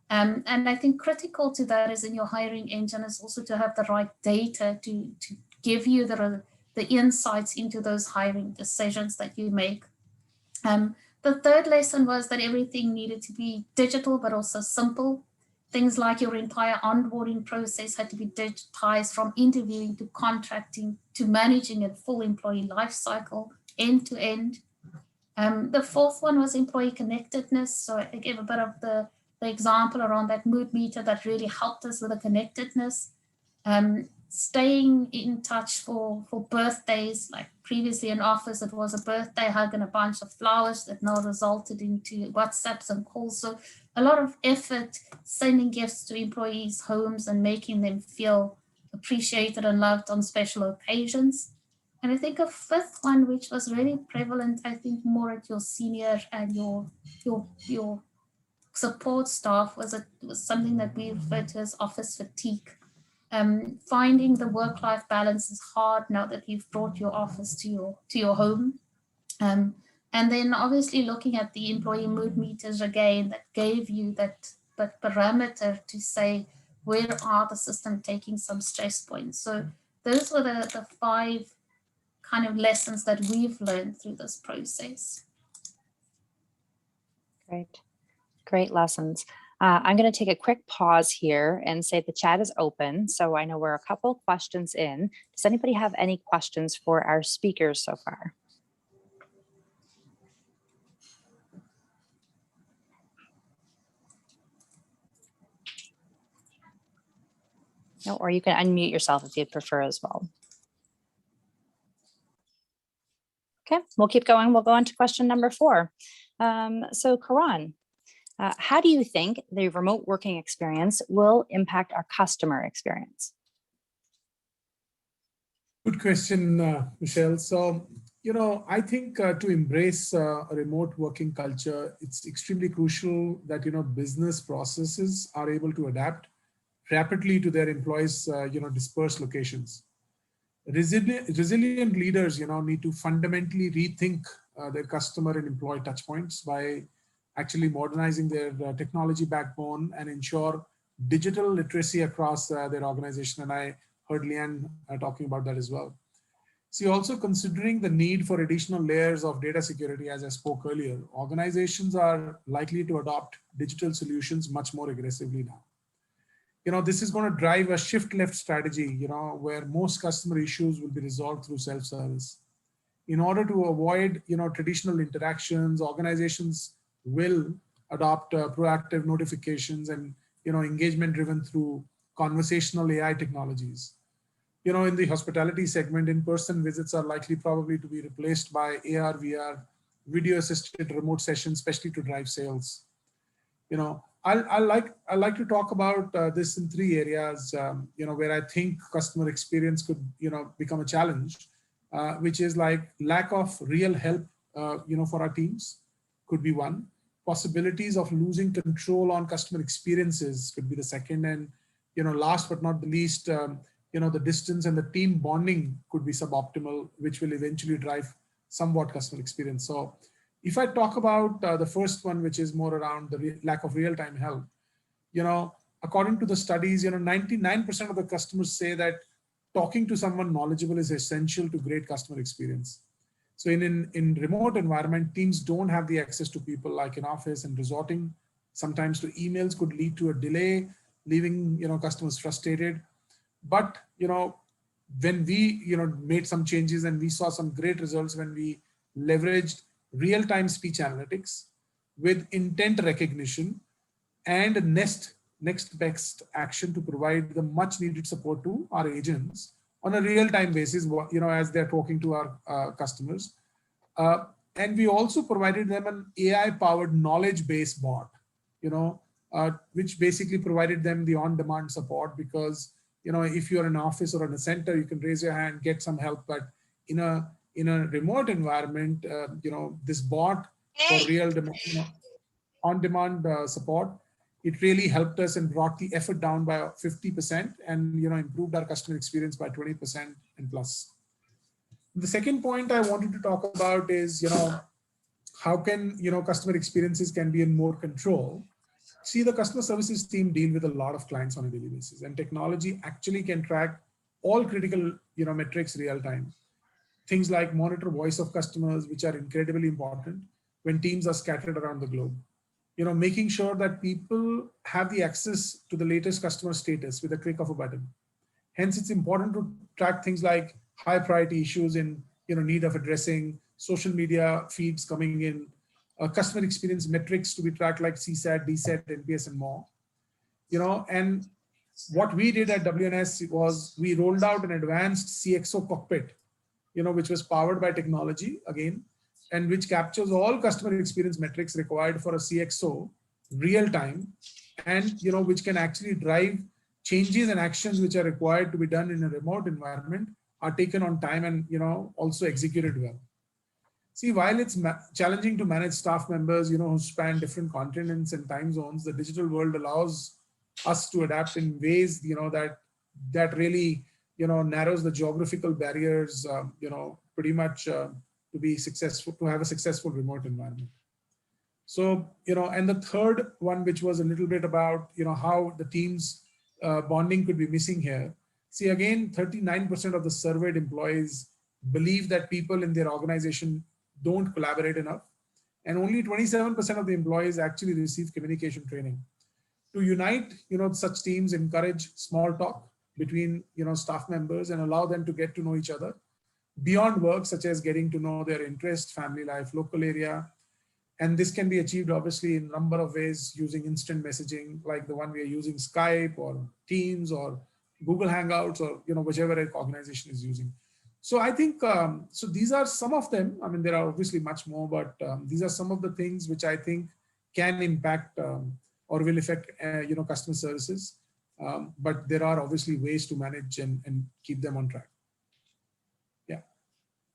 And I think critical to that is in your hiring engine is also to have the right data to give you the insights into those hiring decisions that you make. The third lesson was that everything needed to be digital, but also simple. Things like your entire onboarding process had to be digitized, from interviewing to contracting to managing a full employee life cycle, end to end. The fourth one was employee connectedness. So I gave a bit of the example around that mood meter that really helped us with the connectedness. Staying in touch for birthdays, like previously in office, it was a birthday hug and a bunch of flowers that now resulted into WhatsApps and calls. So a lot of effort sending gifts to employees' homes and making them feel appreciated and loved on special occasions. And I think a fifth one, which was really prevalent, I think more at your senior and your support staff, was something that we refer to as office fatigue. Finding the work-life balance is hard now that you've brought your office to your home. And then obviously looking at the employee mood meters again, that gave you that parameter to say, where are the system taking some stress points? So those were the 5 kind of lessons that we've learned through this process. Great lessons. I'm going to take a quick pause here and say the chat is open. So I know we're a couple questions in. Does anybody have any questions for our speakers so far? No, or you can unmute yourself if you'd prefer as well. Okay, we'll keep going. We'll go on to question number 4. So Karan, how do you think the remote working experience will impact our customer experience? Good question, Michelle. So, I think to embrace a remote working culture, it's extremely crucial that, business processes are able to adapt rapidly to their employees, dispersed locations. resilient leaders, need to fundamentally rethink their customer and employee touch points by actually modernizing their technology backbone and ensure digital literacy across their organization. And I heard Leann talking about that as well. See, also considering the need for additional layers of data security, as I spoke earlier, organizations are likely to adopt digital solutions much more aggressively now. This is going to drive a shift left strategy, where most customer issues will be resolved through self-service. In order to avoid, traditional interactions, organizations will adopt proactive notifications and, engagement driven through conversational AI technologies. In the hospitality segment, in-person visits are likely probably to be replaced by AR, VR, video-assisted remote sessions, especially to drive sales. I like to talk about this in 3 areas, where I think customer experience could, become a challenge, which is like lack of real help, for our teams could be one. Possibilities of losing control on customer experiences could be the second. And, last but not the least, the distance and the team bonding could be suboptimal, which will eventually drive somewhat customer experience. So if I talk about the first one, which is more around the lack of real-time help, according to the studies, 99% of the customers say that talking to someone knowledgeable is essential to great customer experience. So in remote environment, teams don't have the access to people like in office, and resorting sometimes to emails could lead to a delay, leaving customers frustrated. But when we made some changes, and we saw some great results when we leveraged real-time speech analytics with intent recognition and next best action to provide the much needed support to our agents on a real-time basis, as they're talking to our customers. And we also provided them an AI-powered knowledge-based bot, which basically provided them the on-demand support, because if you're in an office or in a center, you can raise your hand, get some help. But in a remote environment, this bot for real on-demand support, it really helped us and brought the effort down by 50% and improved our customer experience by 20% and plus. The second point I wanted to talk about is how can customer experiences can be in more control. See, the customer services team deal with a lot of clients on a daily basis, and technology actually can track all critical metrics real time. Things like monitor voice of customers, which are incredibly important when teams are scattered around the globe. Making sure that people have the access to the latest customer status with a click of a button. Hence, it's important to track things like high priority issues in need of addressing, social media feeds coming in, customer experience metrics to be tracked like CSAT, DSAT, NPS, and more. And what we did at WNS was we rolled out an advanced CXO cockpit, which was powered by technology again, and which captures all customer experience metrics required for a CXO real time, and which can actually drive changes and actions which are required to be done in a remote environment are taken on time and also executed well. See, while it's challenging to manage staff members who span different continents and time zones, the digital world allows us to adapt in ways that really narrows the geographical barriers pretty much to be successful, to have a successful remote environment. So and the third one, which was a little bit about how the teams bonding could be missing here. See, again, 39% of the surveyed employees believe that people in their organization don't collaborate enough, and only 27% of the employees actually receive communication training. To unite such teams, encourage small talk between staff members and allow them to get to know each other beyond work, such as getting to know their interest, family life, local area. And this can be achieved obviously in a number of ways using instant messaging, like the one we are using, Skype or Teams or Google Hangouts, or whichever organization is using. So I think, so these are some of them. I mean, there are obviously much more, but these are some of the things which I think can impact or will affect customer services. But there are obviously ways to manage and keep them on track. Yeah.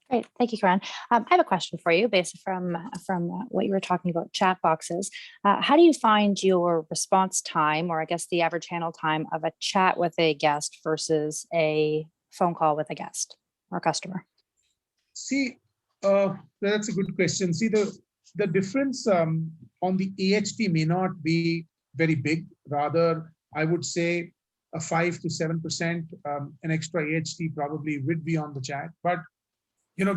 Great, thank you, Karan. I have a question for you based from what you were talking about, chat boxes. How do you find your response time, or I guess the average handle time of a chat with a guest versus a phone call with a guest? or customer? See, that's a good question. See, the difference on the AHT may not be very big. Rather, I would say a 5 to 7%, an extra AHT probably would be on the chat. But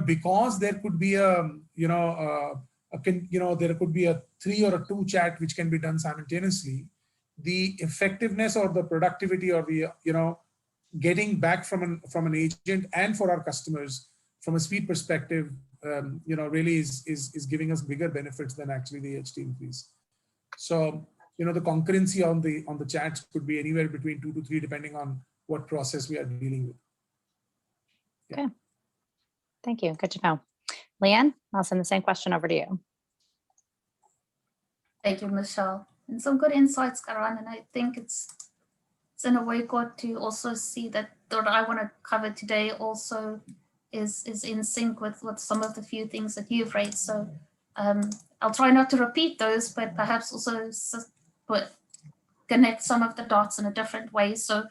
because there could be a there could be a 3 or a 2 chat which can be done simultaneously, the effectiveness or the productivity or the getting back from an agent and for our customers from a speed perspective, really is giving us bigger benefits than actually the AHT increase. So the concurrency on the chats could be anywhere between 2 to 3 depending on what process we are dealing with. Yeah. Okay. Thank you. Good to know. Leann, I'll send the same question over to you. Thank you, Michelle. And some good insights, Karan. And I think it's in a way good to also see that what I want to cover today also is in sync with some of the few things that you've raised. So I'll try not to repeat those, but perhaps also connect some of the dots in a different way. So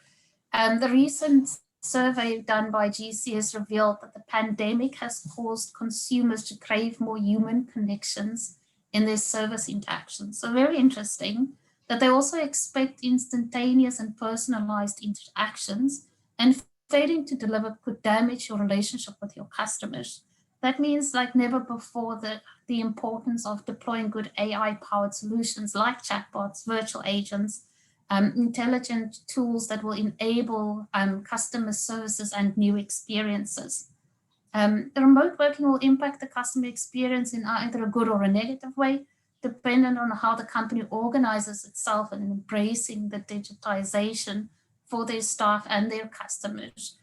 the recent survey done by GCS revealed that the pandemic has caused consumers to crave more human connections in their service interactions. So very interesting that they also expect instantaneous and personalized interactions, and failing to deliver could damage your relationship with your customers. That means like never before the importance of deploying good AI-powered solutions like chatbots, virtual agents, intelligent tools that will enable customer services and new experiences. The remote working will impact the customer experience in either a good or a negative way, dependent on how the company organizes itself and embracing the digitization for their staff and their customers.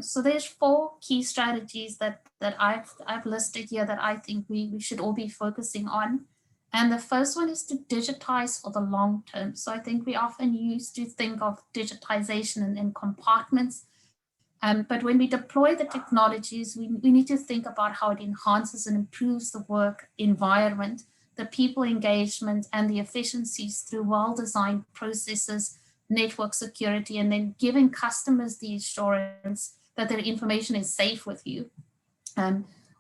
So there's 4 key strategies that I've listed here that I think we should all be focusing on. And the first one is to digitize for the long term. So I think we often used to think of digitization in compartments. But when we deploy the technologies, we need to think about how it enhances and improves the work environment, the people engagement, and the efficiencies through well-designed processes, network security, and then giving customers the assurance that their information is safe with you.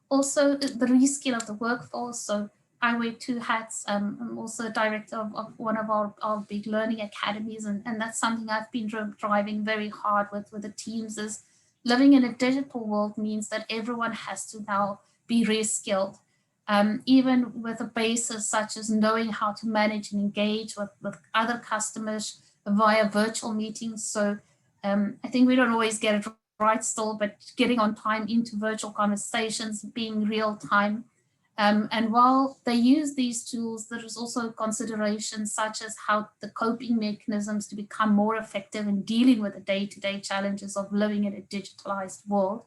Also, the reskill of the workforce. So I wear 2 hats. I'm also director of one of our big learning academies, and that's something I've been driving very hard with the teams. Is living in a digital world means that everyone has to now be reskilled, even with a basis such as knowing how to manage and engage with other customers via virtual meetings. So I think we don't always get it right still, but getting on time into virtual conversations, being real time. And while they use these tools, there is also considerations such as how the coping mechanisms to become more effective in dealing with the day-to-day challenges of living in a digitalized world.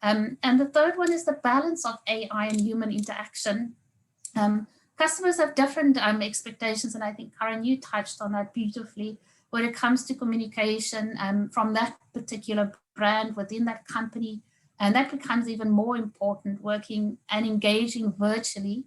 And the third one is the balance of AI and human interaction. Customers have different expectations, and I think, Karan, you touched on that beautifully when it comes to communication from that particular brand within that company. And that becomes even more important, working and engaging virtually.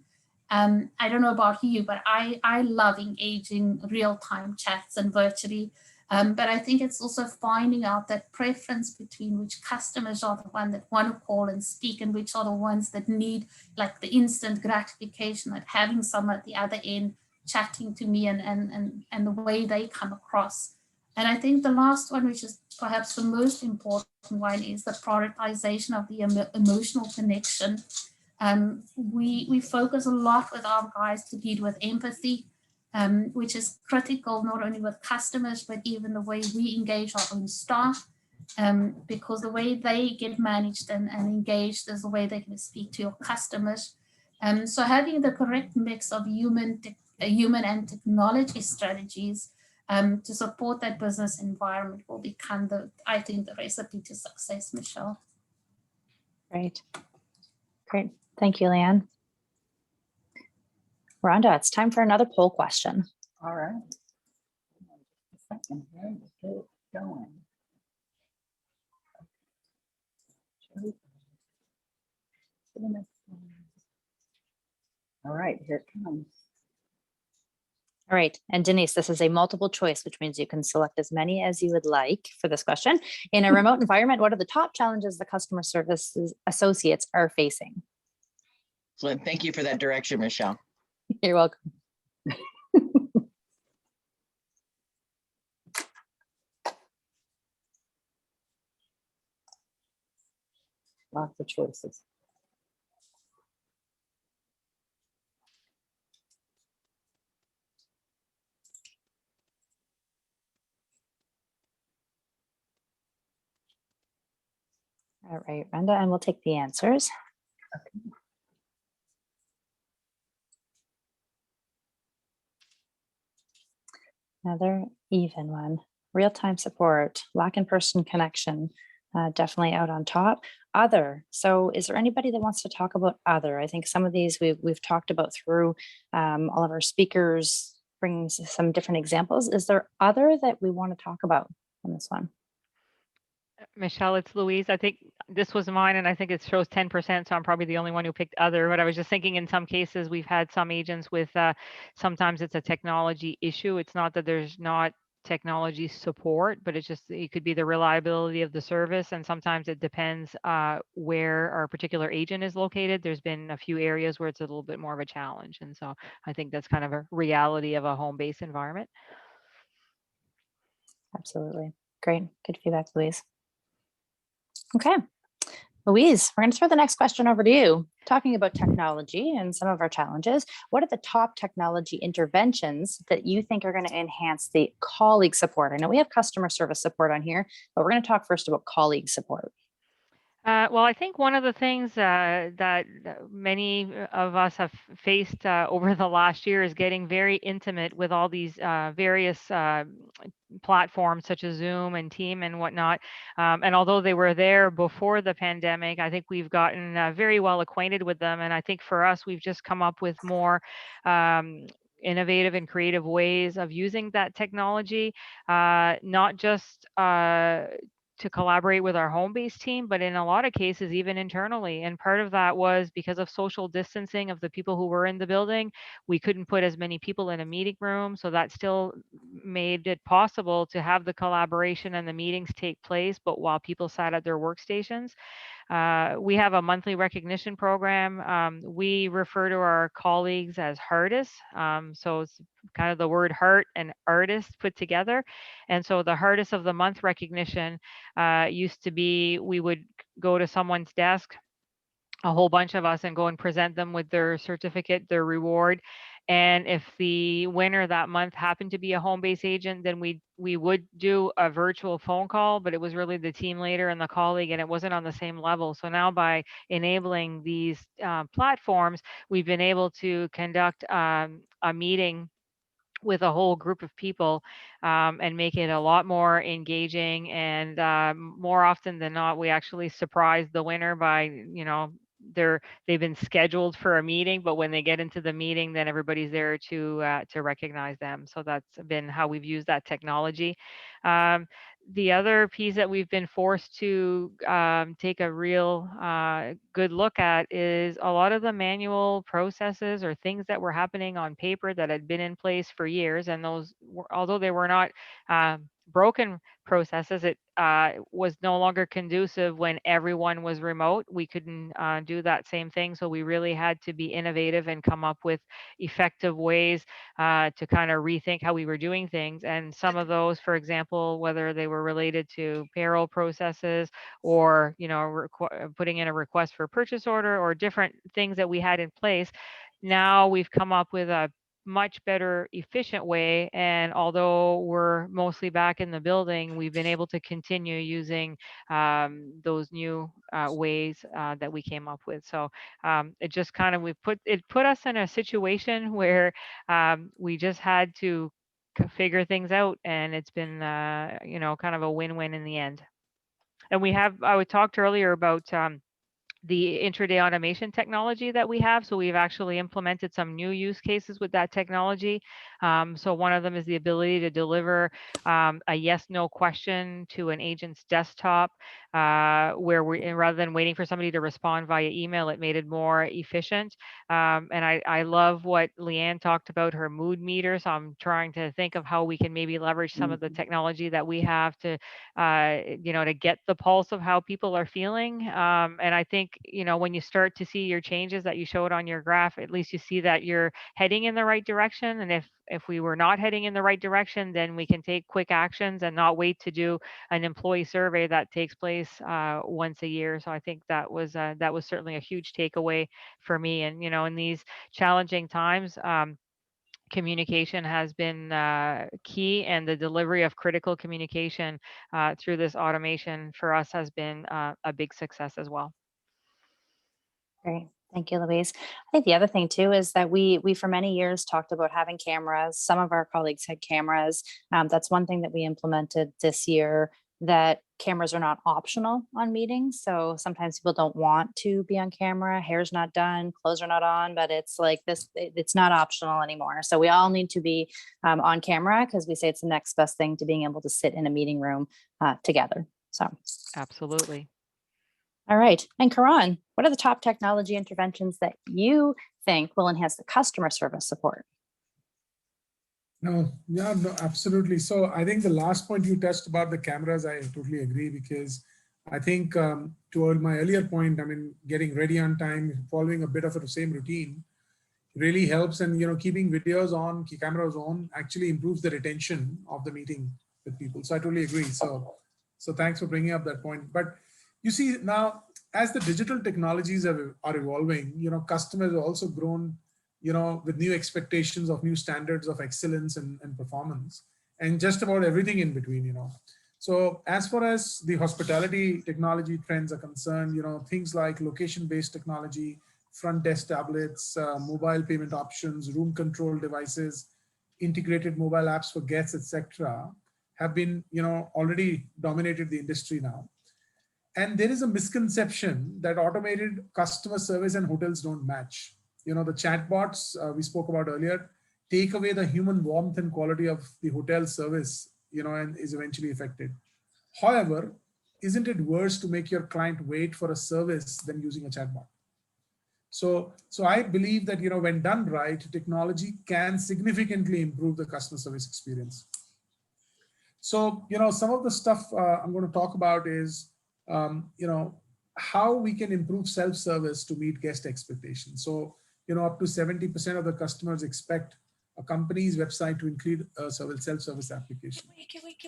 I don't know about you, but I love engaging real-time chats and virtually. But I think it's also finding out that preference between which customers are the ones that want to call and speak and which are the ones that need like the instant gratification, like having someone at the other end chatting to me and the way they come across. And I think the last one, which is perhaps the most important one, is the prioritization of the emotional connection. We focus a lot with our guys to lead with empathy, which is critical not only with customers, but even the way we engage our own staff, because the way they get managed and engaged is the way they're going to speak to your customers. So having the correct mix of human and technology strategies to support that business environment will become I think, the recipe to success, Michelle. Great. Thank you, Leann. Rhonda, it's time for another poll question. All right. Just a second here to get it going. To the next one. All right, here it comes. All right, and Denise, this is a multiple choice, which means you can select as many as you would like for this question. In a remote environment, what are the top challenges the customer services associates are facing? Excellent. Thank you for that direction, Michelle. You're welcome. Lots of choices. All right, Brenda, and we'll take the answers. Okay. Another even one. Real-time support, lack in-person connection, definitely out on top. Other. So is there anybody that wants to talk about other? I think some of these we've talked about through all of our speakers, bringing some different examples. Is there other that we want to talk about on this one? Michelle, it's Louise. I think this was mine, and I think it shows 10%, so I'm probably the only one who picked other. But I was just thinking, in some cases, we've had some agents with, sometimes it's a technology issue. It's not that there's not technology support, but it's just, it could be the reliability of the service, and sometimes it depends where our particular agent is located. There's been a few areas where it's a little bit more of a challenge, and so I think that's kind of a reality of a home-based environment. Absolutely. Great. Good feedback, Louise. Okay. Louise, we're going to throw the next question over to you. Talking about technology and some of our challenges, what are the top technology interventions that you think are going to enhance the colleague support? I know we have customer service support on here, but we're going to talk first about colleague support. Well, I think one of the things that many of us have faced over the last year is getting very intimate with all these various platforms such as Zoom and Team and whatnot. And although they were there before the pandemic, I think we've gotten very well acquainted with them. And I think for us, we've just come up with more innovative and creative ways of using that technology, not just to collaborate with our home-based team, but in a lot of cases, even internally. And part of that was because of social distancing of the people who were in the building. We couldn't put as many people in a meeting room. So that still made it possible to have the collaboration and the meetings take place, but while people sat at their workstations. We have a monthly recognition program. We refer to our colleagues as heartists. So it's kind of the word heart and artist put together. And so the heartist of the month recognition used to be, we would go to someone's desk, a whole bunch of us, and go and present them with their certificate, their reward. And if the winner that month happened to be a home-based agent, then we would do a virtual phone call, but it was really the team leader and the colleague, and it wasn't on the same level. So now by enabling these platforms, we've been able to conduct a meeting with a whole group of people and make it a lot more engaging. And more often than not, we actually surprise the winner by, you know, they've been scheduled for a meeting, but when they get into the meeting, then everybody's there to recognize them. So that's been how we've used that technology. The other piece that we've been forced to take a real good look at is a lot of the manual processes or things that were happening on paper that had been in place for years. And those, although they were not broken processes, it was no longer conducive when everyone was remote. We couldn't do that same thing. So we really had to be innovative and come up with effective ways to kind of rethink how we were doing things. And some of those, for example, whether they were related to payroll processes or, you know, putting in a request for purchase order or different things that we had in place, now we've come up with a much better efficient way. And although we're mostly back in the building, we've been able to continue using those new ways that we came up with. So it just kind of, put us in a situation where we just had to figure things out, and it's been you know, kind of a win-win in the end. And we have, I talked earlier about the intraday automation technology that we have. So we've actually implemented some new use cases with that technology. So one of them is the ability to deliver a yes/no question to an agent's desktop, where rather than waiting for somebody to respond via email, it made it more efficient. And I love what Leann talked about, her mood meter. So I'm trying to think of how we can maybe leverage some of the technology that we have to, to get the pulse of how people are feeling. And I think, when you start to see your changes that you showed on your graph, at least you see that you're heading in the right direction. And if we were not heading in the right direction, then we can take quick actions and not wait to do an employee survey that takes place once a year. So I think that was certainly a huge takeaway for me. And in these challenging times, communication has been key, and the delivery of critical communication through this automation for us has been a big success as well. Great. Thank you, Louise. I think the other thing too is that we for many years talked about having cameras. Some of our colleagues had cameras. That's one thing that we implemented this year, that cameras are not optional on meetings. So sometimes people don't want to be on camera, hair's not done, clothes are not on, but it's like this, it's not optional anymore. So we all need to be on camera, because we say it's the next best thing to being able to sit in a meeting room together. So absolutely. All right. And Karan, what are the top technology interventions that you think will enhance the customer service support? No, absolutely. So I think the last point you touched about the cameras, I totally agree, because I think toward my earlier point, getting ready on time, following a bit of the same routine really helps. And, keeping videos on, cameras on actually improves the retention of the meeting with people. So I totally agree. So thanks for bringing up that point. But you see, now, as the digital technologies are evolving, customers have also grown, with new expectations of new standards of excellence and performance, and just about everything in between, So as far as the hospitality technology trends are concerned, things like location-based technology, front desk tablets, mobile payment options, room control devices, integrated mobile apps for guests, etc., have been, already dominated the industry now. And there is a misconception that automated customer service and hotels don't match. The chatbots we spoke about earlier take away the human warmth and quality of the hotel service, and is eventually affected. However, isn't it worse to make your client wait for a service than using a chatbot? So I believe that, when done right, technology can significantly improve the customer service experience. So, some of the stuff I'm going to talk about is, how we can improve self-service to meet guest expectations. So, up to 70% of the customers expect a company's website to include a self-service application.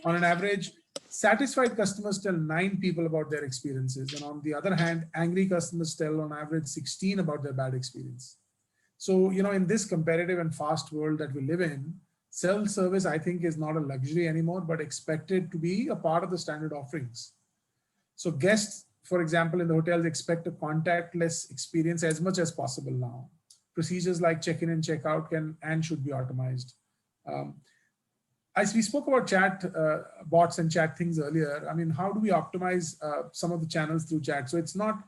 On an average, satisfied customers tell 9 people about their experiences. And on the other hand, angry customers tell on average 16 about their bad experience. So, in this competitive and fast world that we live in, self-service, I think, is not a luxury anymore, but expected to be a part of the standard offerings. So guests, for example, in the hotels expect a contactless experience as much as possible now. Procedures like check-in and check-out can and should be automated. As we spoke about chat bots and chat things earlier, how do we optimize some of the channels through chat? So it's not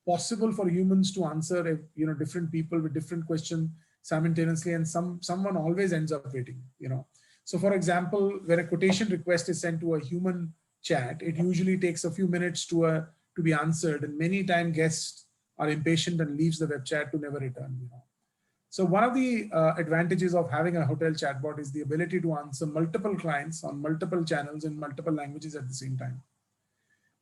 possible for humans to answer, different people with different questions simultaneously, and someone always ends up waiting. So for example, when a quotation request is sent to a human chat, it usually takes a few minutes to be answered, and many times guests are impatient and leaves the web chat to never return. So one of the advantages of having a hotel chatbot is the ability to answer multiple clients on multiple channels in multiple languages at the same time.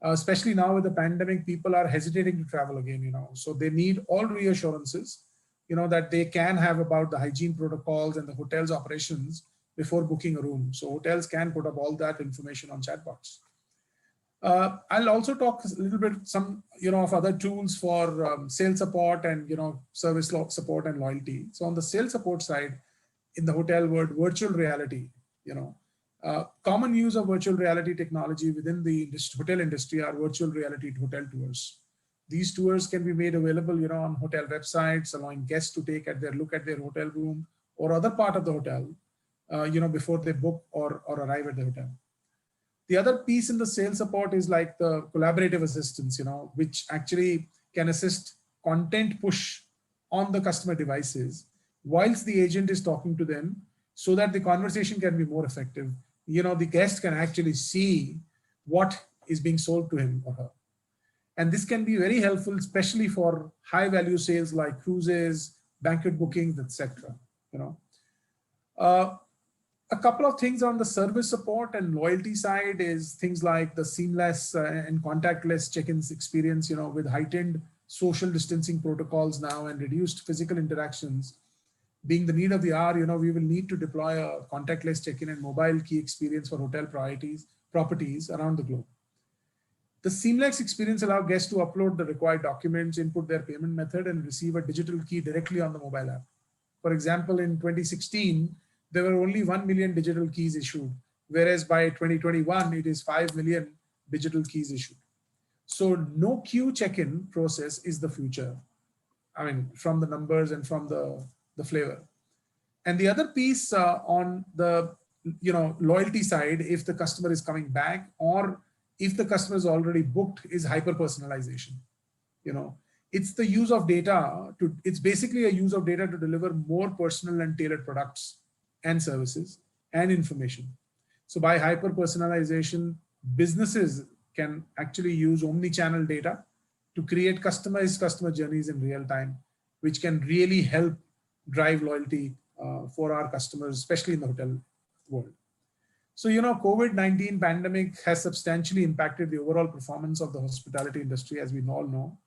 Especially now with the pandemic, people are hesitating to travel again, so they need all reassurances, that they can have about the hygiene protocols and the hotel's operations before booking a room. So hotels can put up all that information on chatbots. I'll also talk a little bit of other tools for sales support and, service support and loyalty. So on the sales support side, in the hotel world, virtual reality, common use of virtual reality technology within the hotel industry are virtual reality hotel tours. These tours can be made available, on hotel websites, allowing guests to take a look at their hotel room or other part of the hotel, before they book or arrive at the hotel. The other piece in the sales support is like the collaborative assistance, which actually can assist content push on the customer devices whilst the agent is talking to them so that the conversation can be more effective. The guest can actually see what is being sold to him or her. And this can be very helpful, especially for high value sales like cruises, banquet bookings, etc. A couple of things on the service support and loyalty side is things like the seamless and contactless check-ins experience, with heightened social distancing protocols now and reduced physical interactions being the need of the hour. We will need to deploy a contactless check-in and mobile key experience for hotel properties around the globe. The seamless experience allows guests to upload the required documents, input their payment method, and receive a digital key directly on the mobile app. For example, in 2016, there were only 1 million digital keys issued, whereas by 2021, it is 5 million digital keys issued. So no queue check-in process is the future. I mean, from the numbers and from the flavor. And the other piece on the loyalty side, if the customer is coming back or if the customer is already booked, is hyper-personalization. It's the use of data it's basically a use of data to deliver more personal and tailored products and services and information. So by hyper-personalization, businesses can actually use omni-channel data to create customized customer journeys in real time, which can really help drive loyalty for our customers, especially in the hotel world. So, COVID-19 pandemic has substantially impacted the overall performance of the hospitality industry, as we all know.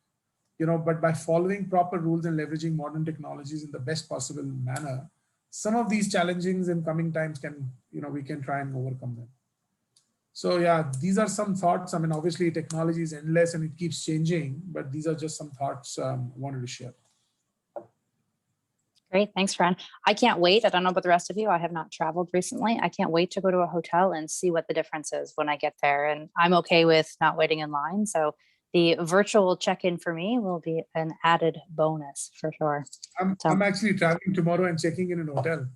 But by following proper rules and leveraging modern technologies in the best possible manner, some of these challenges in coming times can, we can try and overcome them. So yeah, these are some thoughts. I mean, obviously technology is endless and it keeps changing, but these are just some thoughts I wanted to share. Great, thanks, Fran. I can't wait. I don't know about the rest of you. I have not traveled recently. I can't wait to go to a hotel and see what the difference is when I get there. And I'm okay with not waiting in line. So the virtual check-in for me will be an added bonus for sure. I'm actually traveling tomorrow and checking in an hotel.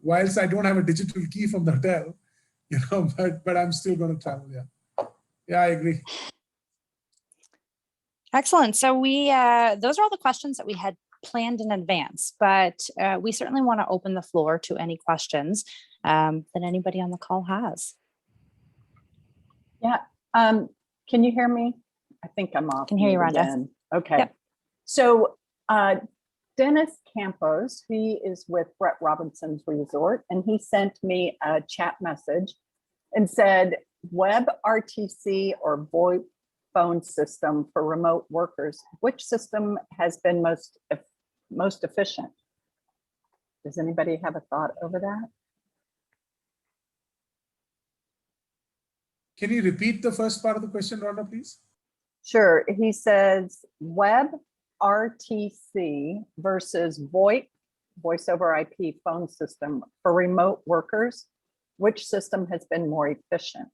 Whilst I don't have a digital key from the hotel, but I'm still going to travel. Yeah, I agree. Excellent. So those are all the questions that we had planned in advance, but we certainly want to open the floor to any questions that anybody on the call has. Yeah. Can you hear me? I think I'm off. Can hear you, Rhonda. Again. Okay. Yep. So Dennis Campos, he is with Brett Robinson's Resort, and he sent me a chat message and said, WebRTC or Voip phone system for remote workers, which system has been most efficient? Does anybody have a thought over that? Can you repeat the first part of the question, Rhonda, please? Sure. He says WebRTC versus Voip, voice over IP phone system for remote workers. Which system has been more efficient?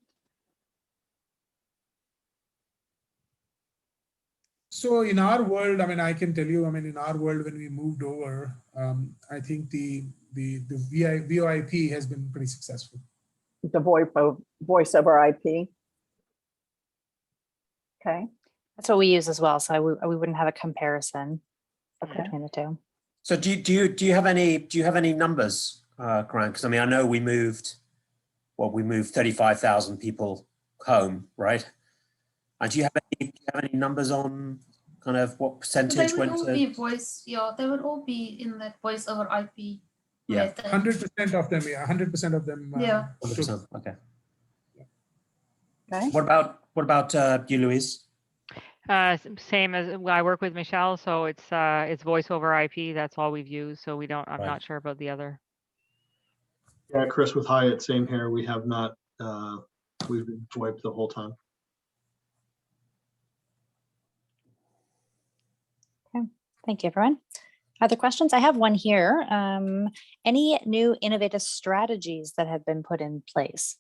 So in our world, I mean, I can tell you, I mean, in our world, when we moved over, I think the VoIP has been pretty successful. The Voip voice over IP. Okay. That's what we use as well. So we wouldn't have a comparison between the two. So do you have any numbers, Grant? Because I mean, I know we moved 35,000 people home, right? And do you have any numbers on kind of what percentage went to? They would all be voice. Yeah, they would all be in that voice over IP. Yeah, 100% of them. Yeah, 100% of them. Yeah. 100%. Okay. Okay. What about you, Louise? Same as I work with Michelle, so it's voice over IP. That's all we've used. So we don't. I'm not sure about the other. Yeah, Chris with Hyatt, same here. We have not. We've been VoIP the whole time. Okay, thank you, everyone. Other questions? I have one here. Any new innovative strategies that have been put in place?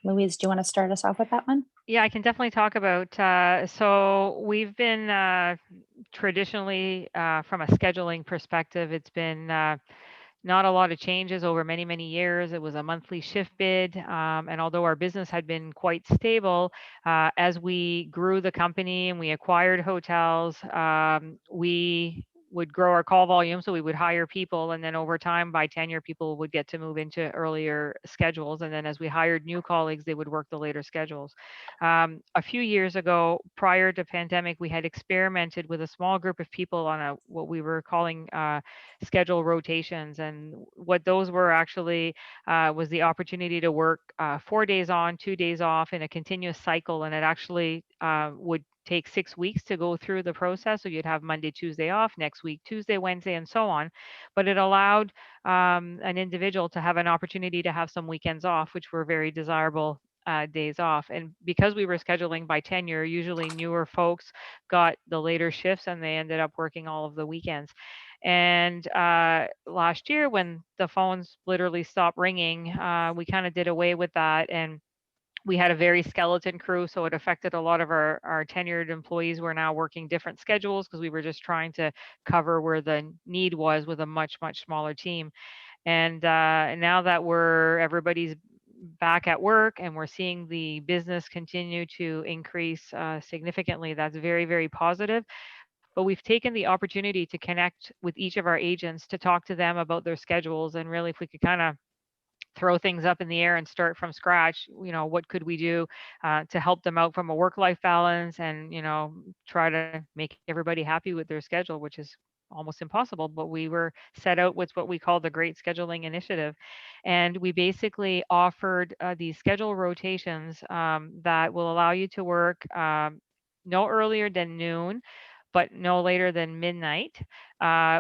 Louise, do you want to start us off with that one? Yeah, I can definitely talk about. So we've been traditionally, from a scheduling perspective, it's been not a lot of changes over many, many years. It was a monthly shift bid. And although our business had been quite stable, as we grew the company and we acquired hotels, we would grow our call volume. So we would hire people, and then over time by tenure, people would get to move into earlier schedules. And then as we hired new colleagues, they would work the later schedules. A few years ago, prior to pandemic, we had experimented with a small group of people on what we were calling schedule rotations. And what those were actually was the opportunity to work 4 days on, 2 days off in a continuous cycle. And it actually would take 6 weeks to go through the process. So you'd have Monday, Tuesday off, next week, Tuesday, Wednesday, and so on. But it allowed an individual to have an opportunity to have some weekends off, which were very desirable days off. And because we were scheduling by tenure, usually newer folks got the later shifts and they ended up working all of the weekends. And last year, when the phones literally stopped ringing, we kind of did away with that. And we had a very skeleton crew, so it affected a lot of our tenured employees. Were now working different schedules because we were just trying to cover where the need was with a much smaller team. And now that everybody's back at work and we're seeing the business continue to increase significantly, that's very positive. But we've taken the opportunity to connect with each of our agents to talk to them about their schedules, and really if we could kind of throw things up in the air and start from scratch, what could we do to help them out from a work-life balance, and try to make everybody happy with their schedule, which is almost impossible. But we were set out with what we call the Great Scheduling Initiative, and we basically offered these schedule rotations that will allow you to work no earlier than noon, but no later than midnight,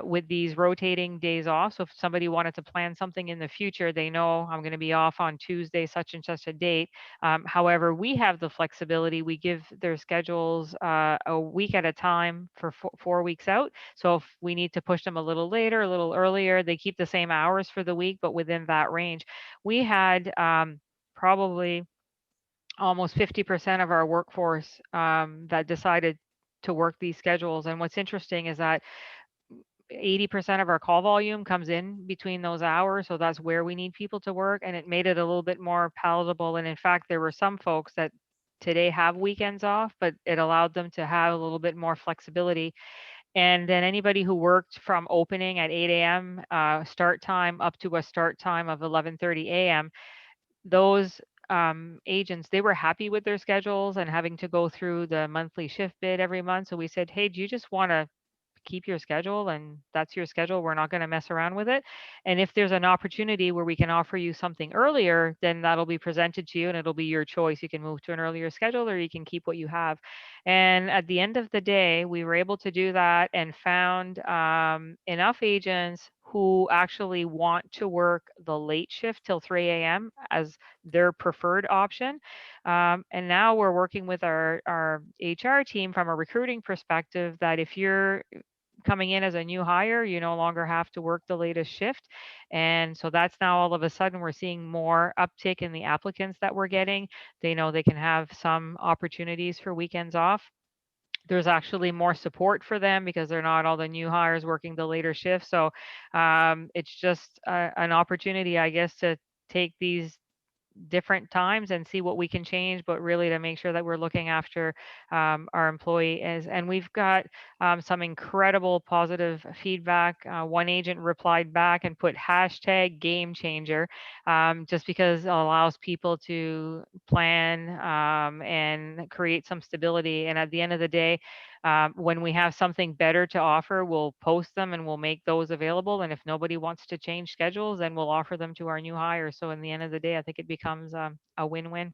with these rotating days off. So if somebody wanted to plan something in the future, they know I'm going to be off on Tuesday, such and such a date. However, we have the flexibility. We give their schedules a week at a time for 4 weeks out. So if we need to push them a little later, a little earlier, they keep the same hours for the week, but within that range. We had probably almost 50% of our workforce that decided to work these schedules. And what's interesting is that 80% of our call volume comes in between those hours. So that's where we need people to work. And it made it a little bit more palatable. And in fact, there were some folks that today have weekends off, but it allowed them to have a little bit more flexibility. And then anybody who worked from opening at 8 a.m. Start time up to a start time of 11:30 a.m., those agents, they were happy with their schedules and having to go through the monthly shift bid every month. So we said, hey, do you just want to keep your schedule, and that's your schedule? We're not going to mess around with it. And if there's an opportunity where we can offer you something earlier, then that'll be presented to you and it'll be your choice. You can move to an earlier schedule or you can keep what you have. And at the end of the day, we were able to do that and found enough agents who actually want to work the late shift till 3 a.m. as their preferred option. And now we're working with our HR team from a recruiting perspective, that if you're coming in as a new hire, you no longer have to work the latest shift. And so that's now all of a sudden we're seeing more uptick in the applicants that we're getting. They know they can have some opportunities for weekends off. There's actually more support for them because they're not all the new hires working the later shift. So it's just an opportunity, I guess, to take these different times and see what we can change, but really to make sure that we're looking after our employees. And we've got some incredible positive feedback. One agent replied back and put #game-changer, just because it allows people to plan and create some stability. And at the end of the day, when we have something better to offer, we'll post them and we'll make those available. And if nobody wants to change schedules, then we'll offer them to our new hires. So in the end of the day, I think it becomes a win-win.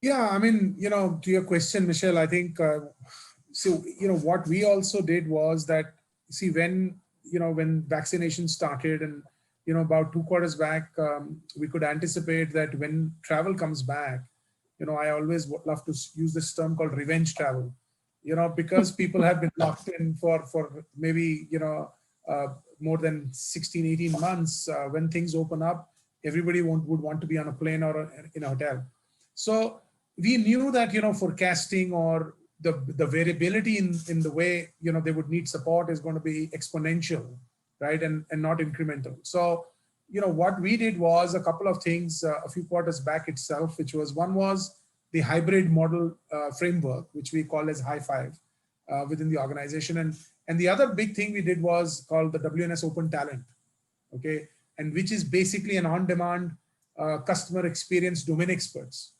Yeah, I mean, to your question, Michelle, I think, so, what we also did was that, see, when vaccination started and, about 2 quarters back, we could anticipate that when travel comes back, I always love to use this term called revenge travel, because people have been locked in for maybe, more than 16, 18 months. When things open up, everybody would want to be on a plane or in a hotel. So we knew that, forecasting or the variability in the way, they would need support is going to be exponential, right? And not incremental. So, what we did was a couple of things a few quarters back itself, which was, one was the hybrid model framework, which we call as High Five. within the organization. And the other big thing we did was called the WNS Open Talent, okay, and which is basically an on-demand customer experience domain experts.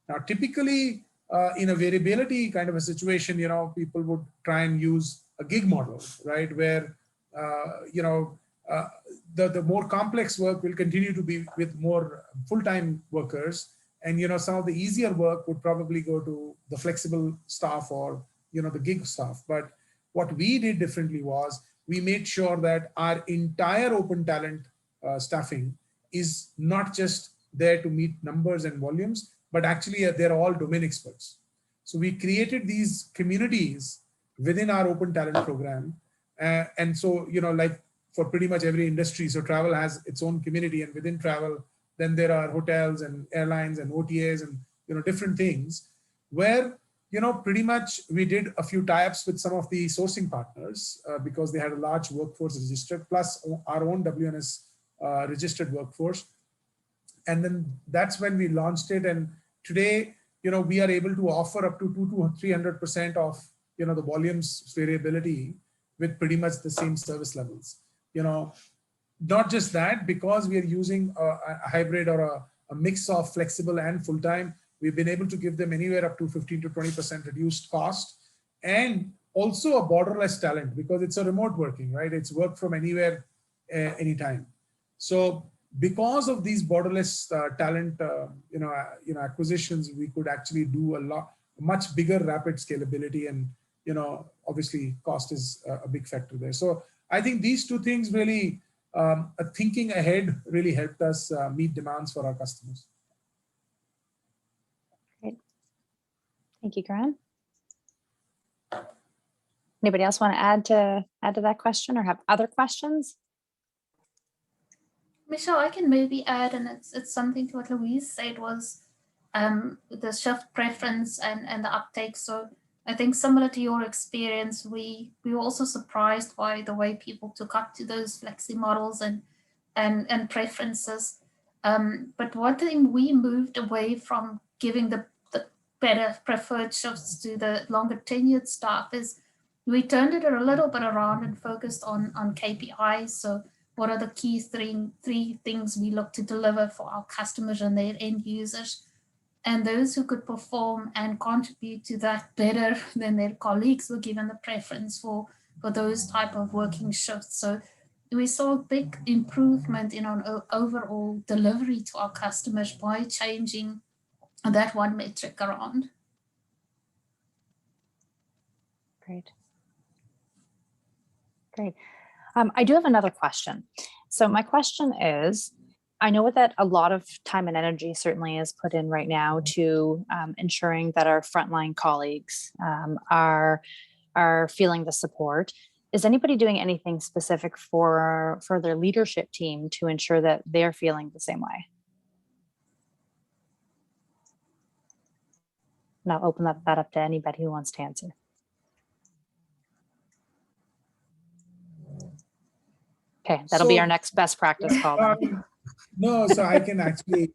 Now, typically in a variability kind of a situation, you know, people would try and use a gig model, right, where you know, the more complex work will continue to be with more full-time workers, and you know, some of the easier work would probably go to the flexible staff or you know, the gig staff. But what we did differently was we made sure that our entire open talent staffing is not just there to meet numbers and volumes, but actually they're all domain experts. So we created these communities within our open talent program. And so, you know, like for pretty much every industry, so travel has its own community, and within travel, then there are hotels and airlines and OTAs and, you know, different things where, you know, pretty much we did a few tie-ups with some of the sourcing partners because they had a large workforce registered, plus our own WNS registered workforce. And then that's when we launched it. And today, you know, we are able to offer up to 200 to 300% of, you know, the volumes variability with pretty much the same service levels. You know, not just that, because we are using a hybrid or a mix of flexible and full-time, we've been able to give them anywhere up to 15 to 20% reduced cost, and also a borderless talent because it's a remote working, right? It's work from anywhere, anytime. So because of these borderless talent, acquisitions, we could actually do much bigger rapid scalability, and you know, obviously cost is a big factor there. So I think these two things really, thinking ahead really helped us meet demands for our customers. Great. Thank you, Karan. Anybody else want to add to that question or have other questions? Michelle, I can maybe add, and it's something to what Louise said, was the shift preference and the uptake. So I think similar to your experience, we were also surprised by the way people took up to those flexi models and preferences. But one thing, we moved away from giving the better preferred shifts to the longer tenured staff is we turned it a little bit around and focused on KPIs. So what are the key three things we look to deliver for our customers and their end users? And those who could perform and contribute to that better than their colleagues were given the preference for those type of working shifts. So we saw a big improvement in our overall delivery to our customers by changing that one metric around. Great. Great. I do have another question. So my question is, I know that a lot of time and energy certainly is put in right now to ensuring that our frontline colleagues are feeling the support. Is anybody doing anything specific for their leadership team to ensure that they're feeling the same way? And I'll open that up to anybody who wants to answer. Okay, that'll be our next best practice call. No, so I can actually,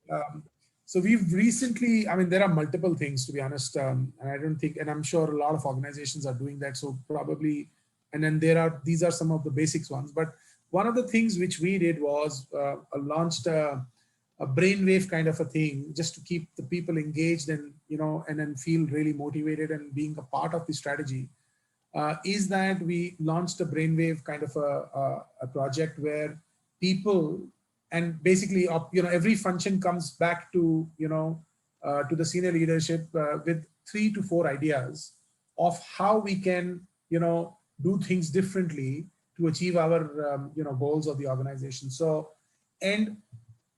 so we've recently, I mean, there are multiple things, to be honest, and I don't think, and I'm sure a lot of organizations are doing that, so probably, and then these are some of the basics ones, but one of the things which we did was launched a brainwave kind of a thing, just to keep the people engaged and, you know, and then feel really motivated and being a part of the strategy. Is that we launched a brainwave kind of a project where people, and basically, you know, every function comes back to, you know, to the senior leadership with 3 to 4 ideas of how we can, you know, do things differently to achieve our, you know, goals of the organization. So, and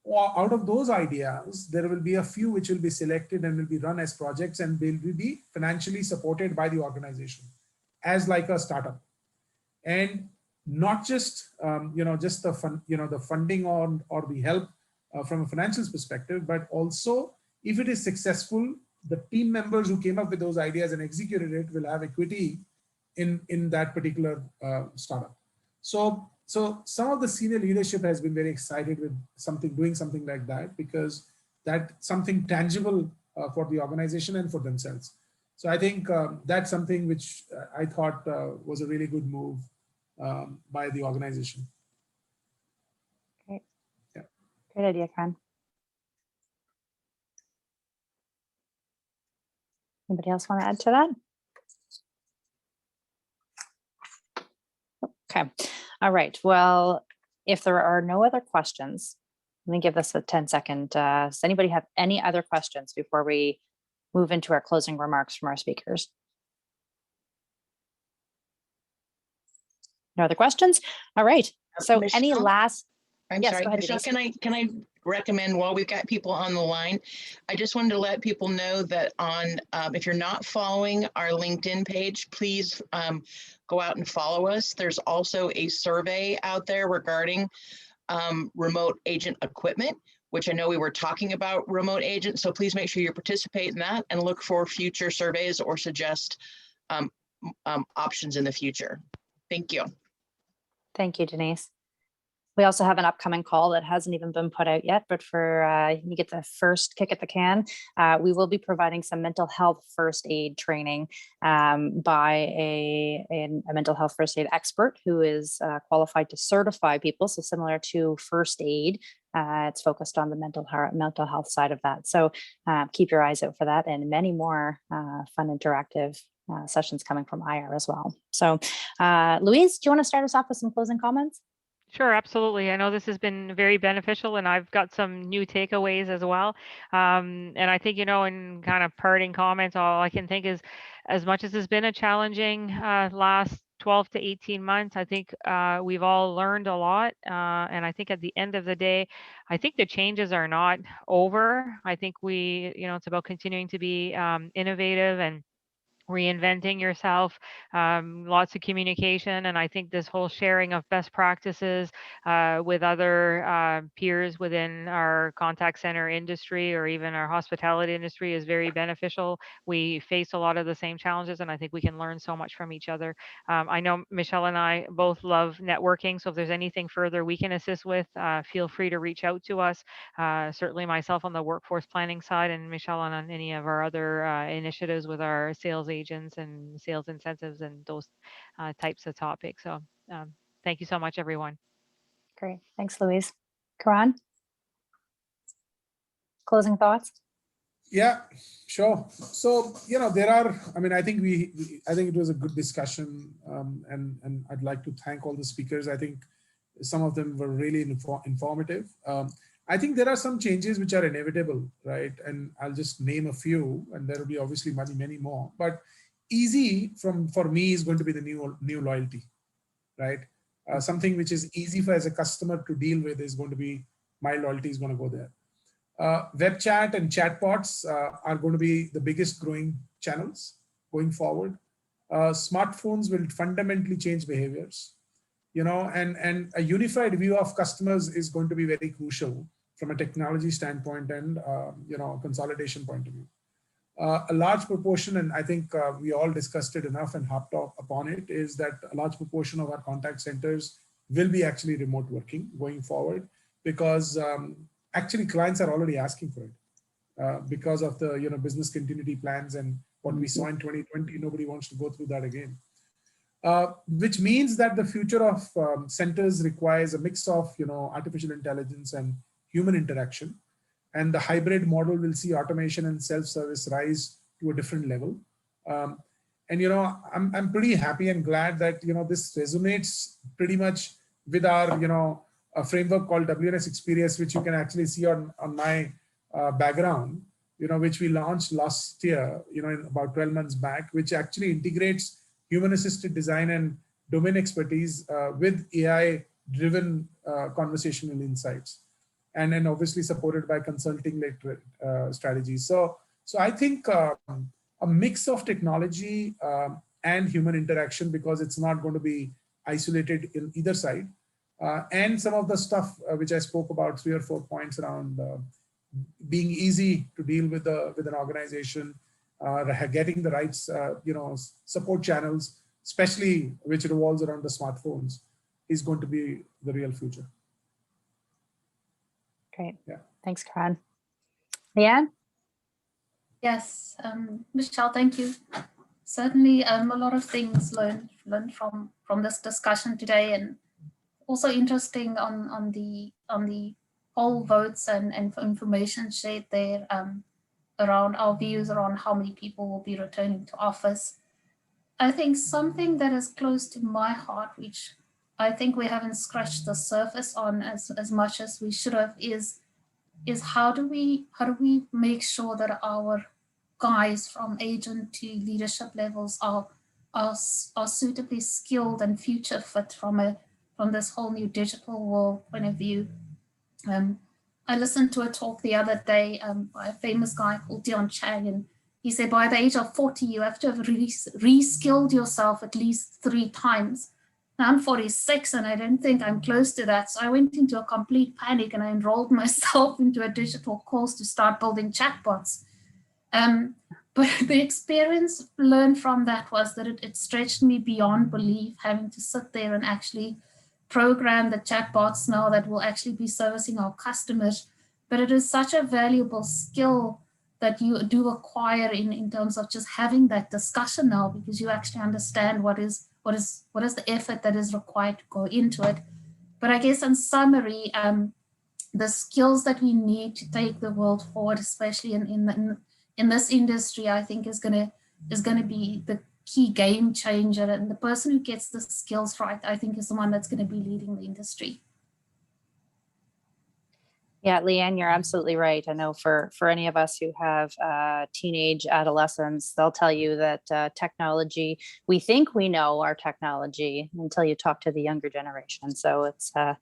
out of those ideas, there will be a few which will be selected and will be run as projects, and they will be financially supported by the organization as like a startup. And not just, you know, just the funding or the help from a financial perspective, but also if it is successful, the team members who came up with those ideas and executed it will have equity in that particular startup. So some of the senior leadership has been very excited with doing something like that, because that's something tangible for the organization and for themselves. So I think that's something which I thought was a really good move by the organization. Great. Yeah. Great idea, Karan. Anybody else want to add to that? Okay. All right. Well, if there are no other questions, let me give this a 10-second. Does anybody have any other questions before we move into our closing remarks from our speakers? No other questions? All right. So any Michelle? last, I'm yes, sorry, go ahead, Michelle, Denise. can I recommend, while we've got people on the line, I just wanted to let people know that on, if you're not following our LinkedIn page, please go out and follow us. There's also a survey out there regarding remote agent equipment, which I know we were talking about remote agents. So please make sure you participate in that and look for future surveys or suggest options in the future. Thank you. Thank you, Denise. We also have an upcoming call that hasn't even been put out yet, but for you get the first kick at the can. We will be providing some mental health first aid training by a mental health first aid expert who is qualified to certify people. So similar to first aid, it's focused on the mental health side of that. So keep your eyes out for that and many more fun interactive sessions coming from IR as well. So Louise, do you want to start us off with some closing comments? Sure, absolutely. I know this has been very beneficial and I've got some new takeaways as well. And I think, you know, in kind of parting comments, all I can think is, as much as it's been a challenging last 12 to 18 months, I think we've all learned a lot. And I think at the end of the day, I think the changes are not over. I think it's about continuing to be innovative and reinventing yourself, lots of communication. And I think this whole sharing of best practices with other peers within our contact center industry or even our hospitality industry is very beneficial. We face a lot of the same challenges and I think we can learn so much from each other. I know Michelle and I both love networking. So if there's anything further we can assist with, feel free to reach out to us. Certainly myself on the workforce planning side and Michelle on any of our other initiatives with our sales agents and sales incentives and those types of topics. So thank you so much, everyone. Great. Thanks, Louise. Karan? Closing thoughts? Yeah, sure. So, I think I think it was a good discussion, and I'd like to thank all the speakers. I think some of them were really informative. I think there are some changes which are inevitable, right? And I'll just name a few, and there will be obviously many more. But easy for me is going to be the new loyalty, right? Something which is easy for as a customer to deal with is going to be, my loyalty is going to go there. Web chat and chatbots are going to be the biggest growing channels going forward. Smartphones will fundamentally change behaviors, and a unified view of customers is going to be very crucial from a technology standpoint and consolidation point of view. A large proportion, and I think we all discussed it enough and hopped upon it, is that a large proportion of our contact centers will be actually remote working going forward, because actually clients are already asking for it because of the business continuity plans and what we saw in 2020. Nobody wants to go through that again. Which means that the future of centers requires a mix of artificial intelligence and human interaction, and the hybrid model will see automation and self-service rise to a different level. I'm pretty happy and glad that this resonates pretty much with our a framework called WNS Experience, which you can actually see on my background, which we launched last year, in about 12 months back, which actually integrates human-assisted design and domain expertise with AI-driven conversational insights, and then obviously supported by consulting-led strategies. So I think a mix of technology and human interaction, because it's not going to be isolated in either side, and some of the stuff which I spoke about, 3 or 4 points around being easy to deal with an organization, getting the right support channels, especially which revolves around the smartphones, is going to be the real future. Great. Yeah. Thanks, Karan. Leann? Yes, Michelle, thank you. Certainly, a lot of things learned from this discussion today, and also interesting on the poll votes and information shared there around our views around how many people will be returning to office. I think something that is close to my heart, which I think we haven't scratched the surface on as much as we should have, is how do we make sure that our guys from agent to leadership levels are suitably skilled and future fit from this whole new digital world point of view. I listened to a talk the other day by a famous guy called Dion Chang, and he said by the age of 40, you have to have re-skilled yourself at least 3 times. Now I'm 46 and I don't think I'm close to that. So I went into a complete panic and I enrolled myself into a digital course to start building chatbots. But the experience learned from that was that it stretched me beyond belief, having to sit there and actually program the chatbots now that will actually be servicing our customers. But it is such a valuable skill that you do acquire in terms of just having that discussion now, because you actually understand what is the effort that is required to go into it. But I guess in summary, the skills that we need to take the world forward, especially in this industry, I think is gonna be the key game changer. And the person who gets the skills right, I think, is the one that's going to be leading the industry. Yeah, Leann, you're absolutely right. I know for any of us who have teenage adolescents, they'll tell you that technology, we think we know our technology until you talk to the younger generation. So it's, I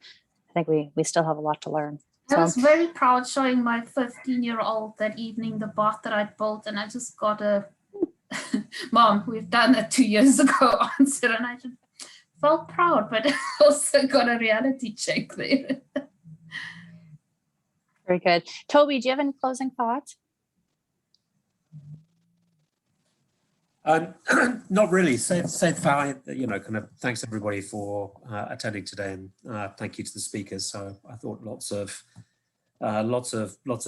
think we still have a lot to learn. I was very proud showing my 15-year-old that evening the bot that I built, and I just got a, Mom, we've done that 2 years ago answer, and I just felt proud, but also got a reality check there. Very good. Toby, do you have any closing thoughts? Not really. Kind of thanks everybody for attending today, and thank you to the speakers. So I thought lots of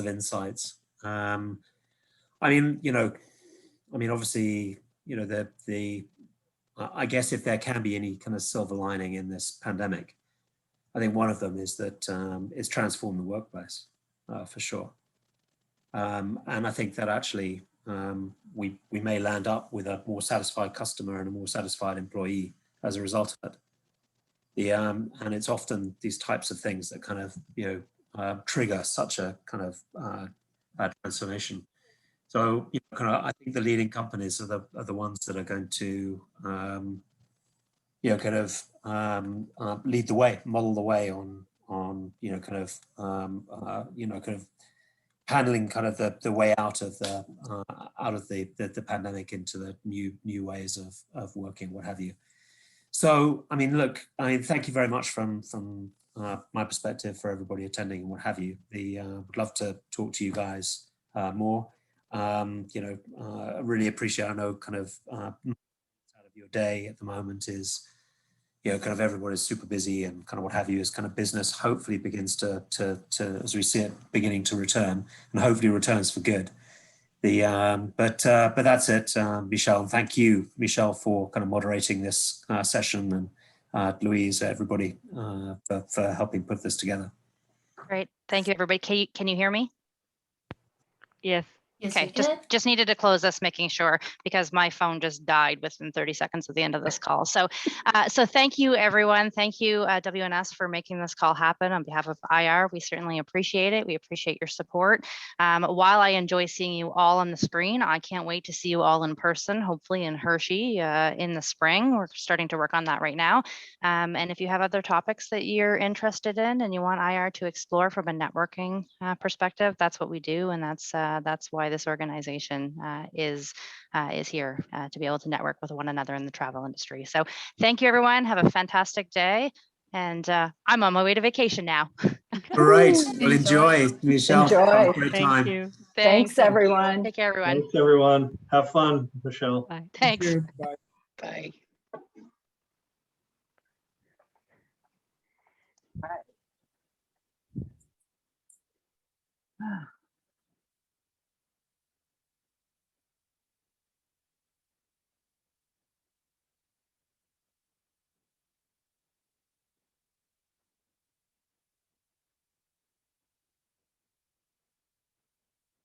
insights. Obviously, I guess if there can be any kind of silver lining in this pandemic, I think one of them is that it's transformed the workplace for sure. And I think that actually we may land up with a more satisfied customer and a more satisfied employee as a result of it. And it's often these types of things that kind of trigger such a kind of transformation. So I think the leading companies are the ones that are going to lead the way, model the way on handling kind of the way out of the pandemic into the new ways of working, what have you. So thank you very much from my perspective for everybody attending and what have you. Would love to talk to you guys more. I really appreciate, I know kind of out of your day at the moment is kind of everybody's super busy and kind of what have you, as kind of business hopefully begins to as we see it beginning to return, and hopefully returns for good. But that's it, Michelle, and thank you, Michelle, for kind of moderating this session, and Louise, everybody, for helping put this together. Great, thank you, everybody. Can you hear me? Yes. Okay, just needed to close this, making sure, because my phone just died within 30 seconds of the end of this call. So thank you, everyone. Thank you, WNS, for making this call happen on behalf of IR. We certainly appreciate it. We appreciate your support. While I enjoy seeing you all on the screen, I can't wait to see you all in person, hopefully in Hershey in the spring. We're starting to work on that right now. And if you have other topics that you're interested in and you want IR to explore from a networking perspective, that's what we do. And that's why this organization is here to be able to network with one another in the travel industry. So thank you, everyone. Have a fantastic day. And I'm on my way to vacation now. All right. Well, enjoy, Michelle. Enjoy. Have a great Thank time. you. Thanks, everyone. Take care, everyone. Thanks, everyone. Have fun, Michelle. Bye. Thanks. Bye. Bye. All right.